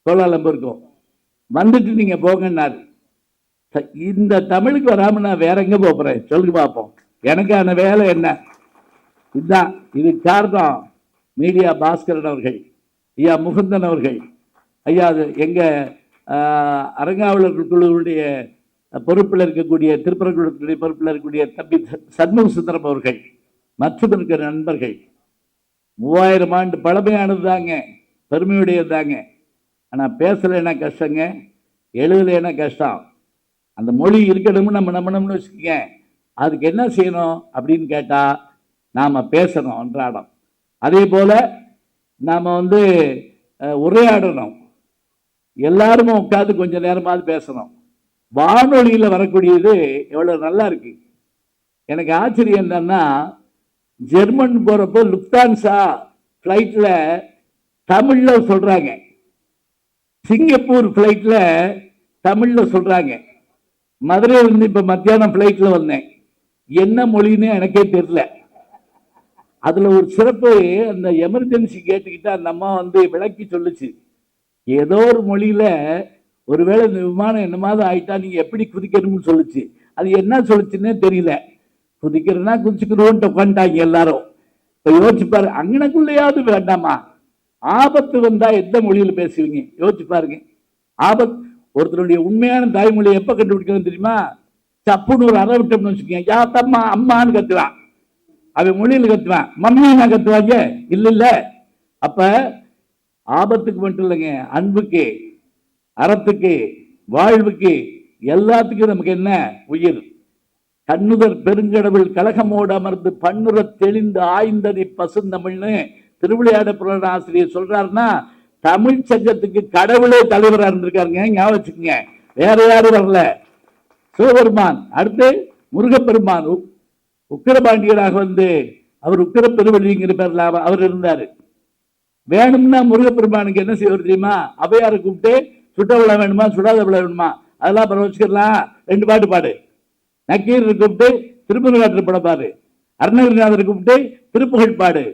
கோலாலம்பூருக்கும். வந்துட்டு நீங்க போங்கன்னாரு. இந்த தமிழுக்கு வராம நான் வேற எங்க போறேன் சொல்லுங்க பார்ப்போம். எனக்கான வேலை என்ன? இதுதான். இது காரணம் மீடியா பாஸ்கரன் அவர்கள், ஐயா முகுந்தன் அவர்கள், ஐயா எங்க அரங்காவலர்கள் குழுவுடைய பொறுப்பில் இருக்கக்கூடிய, திருப்பரங்குன்றத்துடைய பொறுப்பில் இருக்கக்கூடிய தம்பி சண்முக சுந்தரம் அவர்கள் மற்றும் இருக்கிற நண்பர்கள். 3000 ஆண்டு பழமையானது தாங்க, பெருமையுடையது தாங்க. ஆனால் பேசலைன்னா கஷ்டங்க, எழுதலைன்னா கஷ்டம். அந்த மொழி இருக்கணும்னு நம்ம நம்பணும்னு வச்சுக்கோங்க. அதுக்கு என்ன செய்யணும் அப்படின்னு கேட்டா, நாம பேசணும் அன்றாடம். அதே போல நாம வந்து உரையாடணும். எல்லாருமே உட்காந்து கொஞ்ச நேரமாவது பேசணும். வானொலியில வரக்கூடியது எவ்வளவு நல்லா இருக்கு. எனக்கு ஆச்சரியம் என்னன்னா, ஜெர்மன் போறப்போ லுப்தான்சா பிளைட்ல தமிழ்ல சொல்றாங்க, சிங்கப்பூர் பிளைட்ல தமிழ்ல சொல்றாங்க. மதுரையில இருந்து இப்ப மத்தியானம் பிளைட்ல வந்தேன், என்ன மொழின்னு எனக்கே தெரியல. அதுல ஒரு சிறப்பு, அந்த எமர்ஜென்சி கேட்டுக்கிட்ட அந்த அம்மா வந்து விளக்கி சொல்லுச்சு. ஏதோ ஒரு மொழியில ஒருவேளை இந்த விமானம் என்னமாவது ஆயிட்டா நீங்க எப்படி குதிக்கணும்னு சொல்லுச்சு. அது என்ன சொல்லுச்சுன்னே தெரியல. குதிக்கிறதுனா குதிச்சுக்கிறோன்ட்டு உட்காந்துட்டாங்க எல்லாரும். இப்ப யோசிச்சு பாரு, அங்கனக்குள்ளையாவது வேண்டாமா? ஆபத்து வந்தா எந்த மொழியில பேசுவீங்க? யோசிச்சு பாருங்க. ஆபத்து, ஒருத்தருடைய உண்மையான தாய்மொழியை எப்ப கண்டுபிடிக்கணும் தெரியுமா? சப்புன்னு ஒரு அற விட்டோம்னு வச்சுக்கோங்க, யா தம்மா அம்மான்னு கத்துவான். அவன் மொழியில் கத்துவான், மம்மியா கத்துவாங்க. இல்ல அப்ப ஆபத்துக்கு மட்டும் இல்லைங்க, அன்புக்கு, அறத்துக்கு, வாழ்வுக்கு, எல்லாத்துக்கும் நமக்கு என்ன உயிர். கண்ணுதர் பெருங்கடவுள் கலகமோடு அமர்ந்து பண்ணுற தெளிந்து ஆய்ந்ததி பசுந்தமிழ்னு திருவிளையாட புலன் ஆசிரியர் சொல்றாருன்னா, தமிழ் சங்கத்துக்கு கடவுளே தலைவராக இருந்திருக்காருங்க, ஞாபகம் வச்சுக்கோங்க. வேற யாரும் வரல. சிவபெருமான், அடுத்து முருகப்பெருமான் உக்கிரபாண்டியராக வந்து அவர் உக்கிர பெருவழிங்கிற பேர்ல அவர் இருந்தாரு. வேணும்னா முருகப்பெருமானுக்கு என்ன செய்வது தெரியுமா? அவையாரை கூப்பிட்டு சுட்ட விழா வேணுமா சுடாத விழா வேணுமா அதெல்லாம் அப்புறம் வச்சுக்கலாம், 2 பாட்டு பாடு. நக்கீரரை கூப்பிட்டு திருமுருகாற்று படம் பாடு, அருணகிரிநாதரை கூப்பிட்டு திருப்புகழ் பாடு,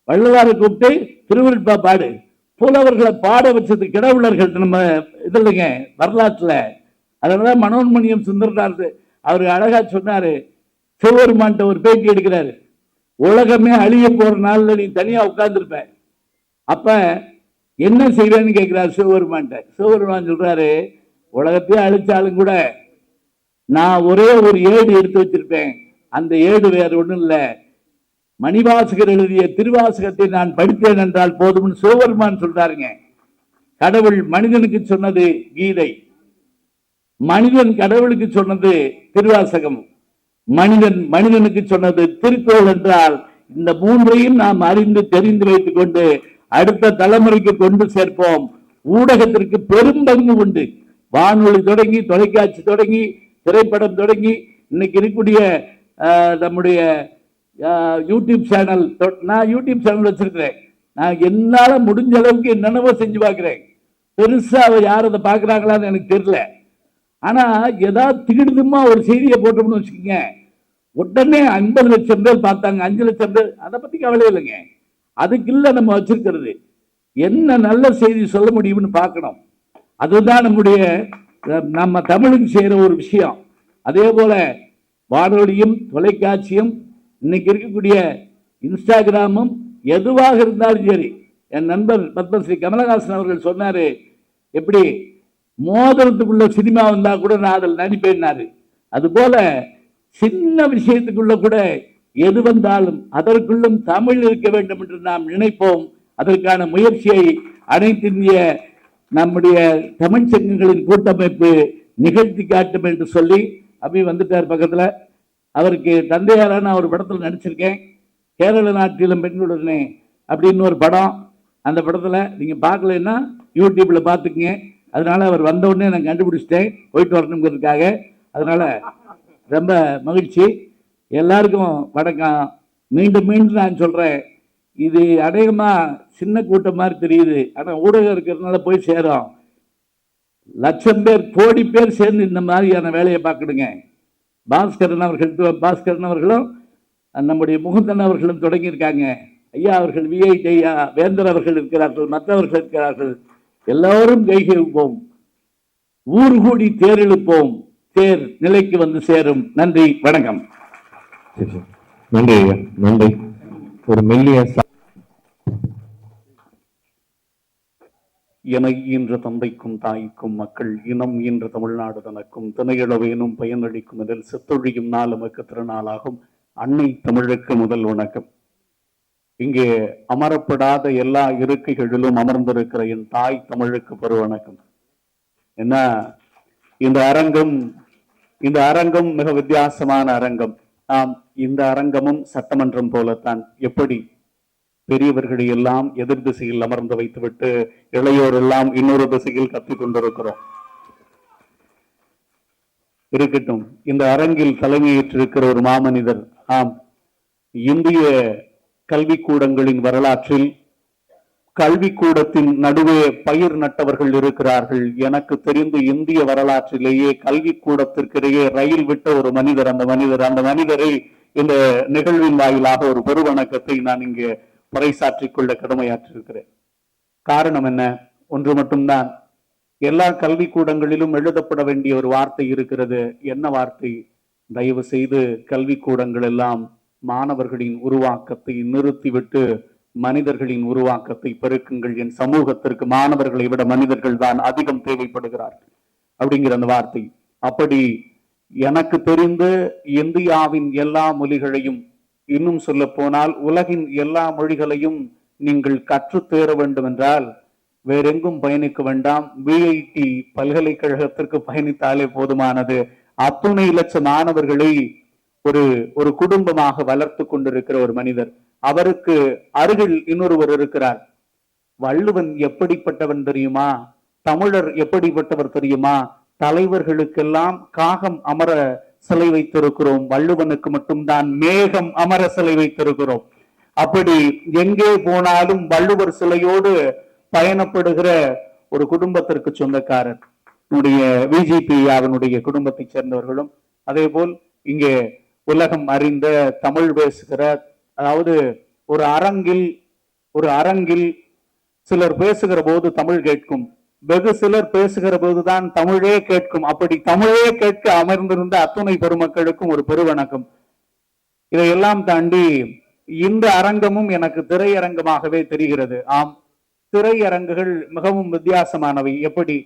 வள்ளுவாரை கூப்பிட்டு திருவருட்பா பாடு. புலவர்களை பாட வச்சது கடவுளர்கள் நம்ம இதுலங்க வரலாற்றுல. அதனால மனோன்மணியம் சுந்தரனார் அவர் அழகா சொன்னாரு, சிவபெருமான்ட்ட ஒரு பேட்டி எடுக்கிறாரு, உலகமே அழிய போற நாள்ல நீ தனியா உட்கார்ந்துருப்ப, அப்ப என்ன செய்வேன்னு கேட்கிறார் சிவபெருமான்ட்ட. சிவபெருமான் சொல்றாரு, உலகத்தையே அழிச்சாலும் கூட நான் ஒரே ஒரு ஏடு எடுத்து வச்சிருப்பேன், அந்த ஏடு வேற ஒண்ணும் இல்ல, மணிவாசகர் எழுதிய திருவாசகத்தை நான் படித்தேன் என்றால் போதும்னு சிவபெருமான் சொல்றாருங்க. கடவுள் மனிதனுக்கு சொன்னது கீதை, மனிதன் கடவுளுக்கு சொன்னது திருவாசகம், மனிதன் மனிதனுக்கு சொன்னது திருக்குறள் என்றால் இந்த 3ஐயும் நாம் அறிந்து தெரிந்து வைத்துக் கொண்டு அடுத்த தலைமுறைக்கு கொண்டு சேர்ப்போம். ஊடகத்திற்கு பெரும் பங்கு உண்டு. வானொலி தொடங்கி, தொலைக்காட்சி தொடங்கி, திரைப்படம் தொடங்கி, இன்னைக்கு இருக்கக்கூடிய நம்முடைய யூடியூப் சேனல், நான் யூடியூப் சேனல் வச்சிருக்கிறேன். நான் என்னால முடிஞ்ச அளவுக்கு என்னென்னவோ செஞ்சு பார்க்கிறேன். பெருசா யார் அதை பார்க்கறாங்களான்னு எனக்கு தெரியல. ஆனா ஏதாவது திகிடுதுமா ஒரு செய்தியை போட்டோம்னு வச்சுக்கோங்க, உடனே 50 லட்சம் பேர் பார்த்தாங்க, 5 லட்சம் பேர். அதை பத்தி கவலை இல்லைங்க. அதுக்கு இல்ல நம்ம வச்சிருக்கிறது, என்ன நல்ல செய்தி சொல்ல முடியும்னு பார்க்கணும். அதுதான் நம்முடைய நம்ம தமிழுக்கு செய்யற ஒரு விஷயம். அதே போல வானொலியும் தொலைக்காட்சியும் இன்னைக்கு இருக்கக்கூடிய இன்ஸ்டாகிராமும் எதுவாக இருந்தாலும் சரி. என் நண்பர் பத்மஸ்ரீ கமலஹாசன் அவர்கள் சொன்னாரு, எப்படி மோதிரத்துக்குள்ள சினிமா வந்தா கூட நான் அதில் நடிப்பேன்னாரு. அதுபோல சின்ன விஷயத்துக்குள்ள கூட எது வந்தாலும் அதற்குள்ளும் தமிழ் இருக்க வேண்டும் என்று நாம் நினைப்போம். அதற்கான முயற்சியை அனைத்து இந்திய நம்முடைய தமிழ் சங்கங்களின் கூட்டமைப்பு நிகழ்த்தி காட்டும் என்று சொல்லி அபி வந்துட்டார் பக்கத்துல. அவருக்கு தந்தையாரான ஒரு படத்தில் நடிச்சிருக்கேன், கேரள நாட்டிலும் பெண்களுடனே அப்படின்னு ஒரு படம். அந்த படத்துல நீங்க பார்க்கலன்னா யூடியூப்ல பார்த்துக்குங்க. அதனால அவர் வந்த உடனே நான் கண்டுபிடிச்சிட்டேன், போயிட்டு வரணுங்கிறதுக்காக. அதனால ரொம்ப மகிழ்ச்சி. எல்லாருக்கும் வணக்கம். மீண்டும் மீண்டும் நான் சொல்றேன், இது அநேகமா சின்ன கூட்டம் மாதிரி தெரியுது, ஆனா ஊடகம் இருக்கிறதுனால போய் சேரும். லட்சம் பேர் கோடி பேர் சேர்ந்து இந்த மாதிரியான வேலையை பார்க்கணுங்க. பாஸ்கரன் அவர்களும் நம்முடைய முகுந்தன் அவர்களும் தொடங்கியிருக்காங்க. ஐயா அவர்கள் விஐடி ஐயா வேந்தர் அவர்கள் இருக்கிறார்கள், மற்றவர்கள் இருக்கிறார்கள். எல்லோரும் கைகழுப்போம், ஊர் கூடி தேர் இழுப்போம், தேர் நிலைக்கு வந்து சேரும். நன்றி, வணக்கம். நன்றி ஐயா, நன்றி. ஒரு மெல்லிய என ஈன்ற தந்தைக்கும் தாய்க்கும் மக்கள் இனம் ஈன்ற தமிழ்நாடு தனக்கும் திணையிளவேனும் பயனளிக்கும் இதில் செத்தொழியும் நாள் நமக்கு திருநாளாகும். அன்னை தமிழுக்கு முதல் வணக்கம். இங்கே அமரப்படாத எல்லா இருக்கைகளிலும் அமர்ந்திருக்கிற என் தாய் தமிழுக்கு பெரு வணக்கம். என்ன இந்த அரங்கம் மிக வித்தியாசமான அரங்கம். இந்த அரங்கமும் சட்டமன்றம் போலத்தான். எப்படி பெரியவர்களை எல்லாம் எதிர் திசையில் அமர்ந்து வைத்துவிட்டு இளையோர் எல்லாம் இன்னொரு திசையில் கத்திக் கொண்டிருக்கிறோம். இருக்கட்டும், இந்த அரங்கில் தலைமையேற்றிருக்கிற ஒரு மாமனிதர். இந்திய கல்விக்கூடங்களின் வரலாற்றில் கல்விக்கூடத்தின் நடுவே பயிர் நட்டவர்கள் இருக்கிறார்கள். எனக்கு தெரிந்து இந்திய வரலாற்றிலேயே கல்விக்கூடத்திற்கிடையே ரயில் விட்ட ஒரு மனிதர். அந்த மனிதரை இந்த நிகழ்வின் வாயிலாக ஒரு பெருவணக்கத்தை நான் இங்கே பறைசாற்றிக் கொள்ள கடமையாற்றிருக்கிறேன். காரணம் என்ன? ஒன்று மட்டும்தான். எல்லா கல்விக்கூடங்களிலும் எழுதப்பட வேண்டிய ஒரு வார்த்தை இருக்கிறது. என்ன வார்த்தை? தயவு செய்து கல்விக்கூடங்கள் எல்லாம் மாணவர்களின் உருவாக்கத்தை நிறுத்திவிட்டு மனிதர்களின் உருவாக்கத்தை பெருக்குங்கள். என் சமூகத்திற்கு மாணவர்களை விட மனிதர்கள் தான் அதிகம் தேவைப்படுகிறார்கள் அப்படிங்கிற அந்த வார்த்தை. அப்படி எனக்கு தெரிந்து இந்தியாவின் எல்லா மொழிகளையும், இன்னும் சொல்ல போனால் உலகின் எல்லா மொழிகளையும் நீங்கள் கற்றுத்தேர வேண்டும் என்றால் வேறெங்கும் பயணிக்க வேண்டாம், விஐடி பல்கலைக்கழகத்திற்கு பயணித்தாலே போதுமானது. அத்துணை லட்சம் மாணவர்களை ஒரு குடும்பமாக வளர்த்து கொண்டிருக்கிற ஒரு மனிதர். அவருக்கு அருகில் இன்னொருவர் இருக்கிறார். வள்ளுவன் எப்படிப்பட்டவன் தெரியுமா? தமிழர் எப்படிப்பட்டவர் தெரியுமா? தலைவர்களுக்கெல்லாம் காகம் அமர சிலை வைத்திருக்கிறோம், வள்ளுவனுக்கு மட்டும்தான் மேகம் அமர சிலை வைத்திருக்கிறோம். அப்படி எங்கே போனாலும் வள்ளுவர் சிலையோடு பயணப்படுகிற ஒரு குடும்பத்திற்கு சொந்தக்காரர் நம்முடைய விஜிபி அவனுடைய குடும்பத்தை சேர்ந்தவர்களும். அதே போல் இங்கே உலகம் அறிந்த தமிழ் பேசுகிற, அதாவது ஒரு அரங்கில் சிலர் பேசுகிற போது தமிழ் கேட்கும், வெகு சிலர் பேசுகிற போதுதான் தமிழே கேட்கும். அப்படி தமிழே கேட்க அமர்ந்திருந்த அத்துணை பெருமக்களுக்கும் ஒரு பெருவணக்கம். இதையெல்லாம் தாண்டி இந்த அரங்கமும் எனக்கு திரையரங்கமாகவே தெரிகிறது. ஆம், திரையரங்குகள் மிகவும் வித்தியாசமானவை. எப்படி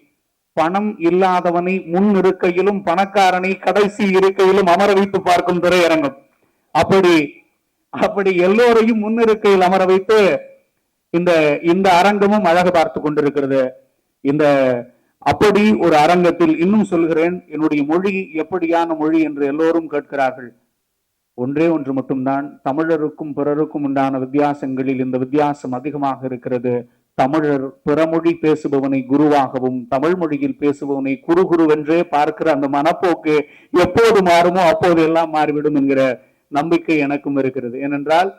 பணம் இல்லாதவனை முன் இருக்கையிலும் பணக்காரனை கடைசி இருக்கையிலும் அமர வைத்து பார்க்கும் திரையரங்கம். அப்படி எல்லோரையும் முன்னிருக்கையில் அமர வைத்து இந்த அரங்கமும் அழகு பார்த்து கொண்டிருக்கிறது. அப்படி ஒரு அரங்கத்தில் இன்னும் சொல்கிறேன், என்னுடைய மொழி எப்படியான மொழி என்று எல்லோரும் கேட்கிறார்கள். ஒன்றே ஒன்று மட்டும்தான், தமிழருக்கும் பிறருக்கும் உண்டான வித்தியாசங்களில் இந்த வித்தியாசம் அதிகமாக இருக்கிறது. தமிழர் பிறமொழி பேசுபவனை குருவாகவும் தமிழ் மொழியில் பேசுபவனை குருவென்றே பார்க்கிற அந்த மனப்போக்கு எப்போது மாறுமோ அப்போது எல்லாம் மாறிவிடும் என்கிற நம்பிக்கை எனக்கும் இருக்கிறது. ஏனென்றால்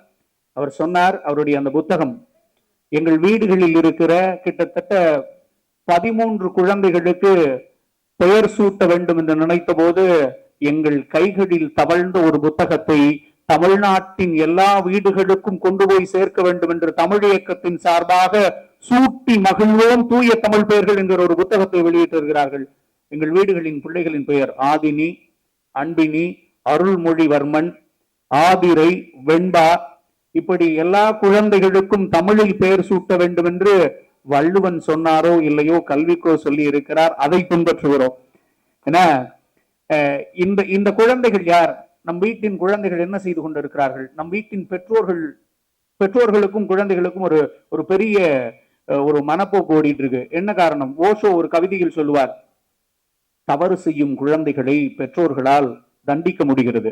அவர் சொன்னார், அவருடைய அந்த புத்தகம், எங்கள் வீடுகளில் இருக்கிற கிட்டத்தட்ட 13 குழந்தைகளுக்கு பெயர் சூட்ட வேண்டும் என்று நினைத்த போது எங்கள் கைகளில் தவழ்ந்த ஒரு புத்தகத்தை தமிழ்நாட்டின் எல்லா வீடுகளுக்கும் கொண்டு போய் சேர்க்க வேண்டும் என்று தமிழ் இயக்கத்தின் சார்பாக சூட்டி மகிழ்வோம் தூய தமிழ் பெயர்கள் என்கிற ஒரு புத்தகத்தை வெளியிட்டிருக்கிறார்கள். எங்கள் வீடுகளின் பிள்ளைகளின் பெயர் ஆதினி, அன்பினி, அருள்மொழிவர்மன், ஆதிரை, வெண்பா, இப்படி எல்லா குழந்தைகளுக்கும் தமிழில் பெயர் சூட்ட வேண்டும் என்று வள்ளுவன் சொன்னாரோ இல்லையோ கல்விக்கோ சொல்லி இருக்கிறார். அதை பின்பற்றுகிறோம். ஏன்னா இந்த குழந்தைகள் யார்? நம் வீட்டின் குழந்தைகள் என்ன செய்து கொண்டிருக்கிறார்கள்? நம் வீட்டின் பெற்றோர்களுக்கும் குழந்தைகளுக்கும் ஒரு பெரிய ஒரு மனப்போக்கு ஓடிட்டு இருக்கு. என்ன காரணம்? ஓஷோ ஒரு கவிதையில் சொல்லுவார், தவறு செய்யும் குழந்தைகளை பெற்றோர்களால் தண்டிக்க முடிகிறது,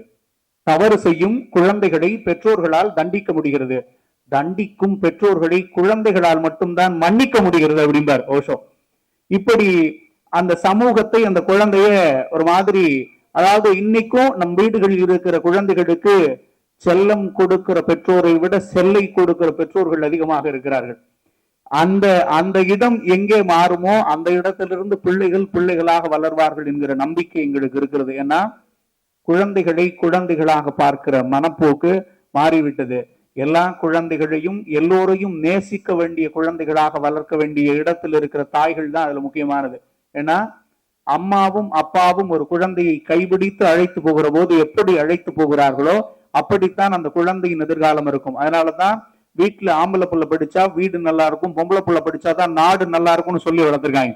தவறு செய்யும் குழந்தைகளை பெற்றோர்களால் தண்டிக்க முடிகிறது, தண்டிக்கும் பெற்றோர்களை குழந்தைகளால் மட்டும்தான் மன்னிக்க முடிகிறது அப்படிம்பார் ஓஷோ. இப்படி அந்த சமூகத்தை, அந்த குழந்தைய ஒரு மாதிரி, அதாவது இன்னைக்கும் நம் வீடுகளில் இருக்கிற குழந்தைகளுக்கு செல்லம் கொடுக்கிற பெற்றோரை விட செல்லை கொடுக்கிற பெற்றோர்கள் அதிகமாக இருக்கிறார்கள். அந்த இடம் எங்கே மாறுமோ அந்த இடத்திலிருந்து பிள்ளைகளாக வளர்வார்கள் என்கிற நம்பிக்கை எங்களுக்கு இருக்கிறது. ஏன்னா குழந்தைகளை குழந்தைகளாக பார்க்கிற மனப்போக்கு மாறிவிட்டது. எல்லா குழந்தைகளையும் எல்லோரையும் நேசிக்க வேண்டிய குழந்தைகளாக வளர்க்க வேண்டிய இடத்தில் இருக்கிற தாய்கள் தான் அதுல முக்கியமானது. ஏன்னா அம்மாவும் அப்பாவும் ஒரு குழந்தையை கைபிடித்து அழைத்து போகிற போது எப்படி அழைத்து போகிறார்களோ அப்படித்தான் அந்த குழந்தையின் எதிர்காலம் இருக்கும். அதனாலதான் வீட்டுல ஆம்பளை பிள்ளை படிச்சா வீடு நல்லா இருக்கும், பொம்பளை பிள்ளை படிச்சாதான் நாடு நல்லா இருக்கும்னு சொல்லி வளர்த்திருக்காங்க.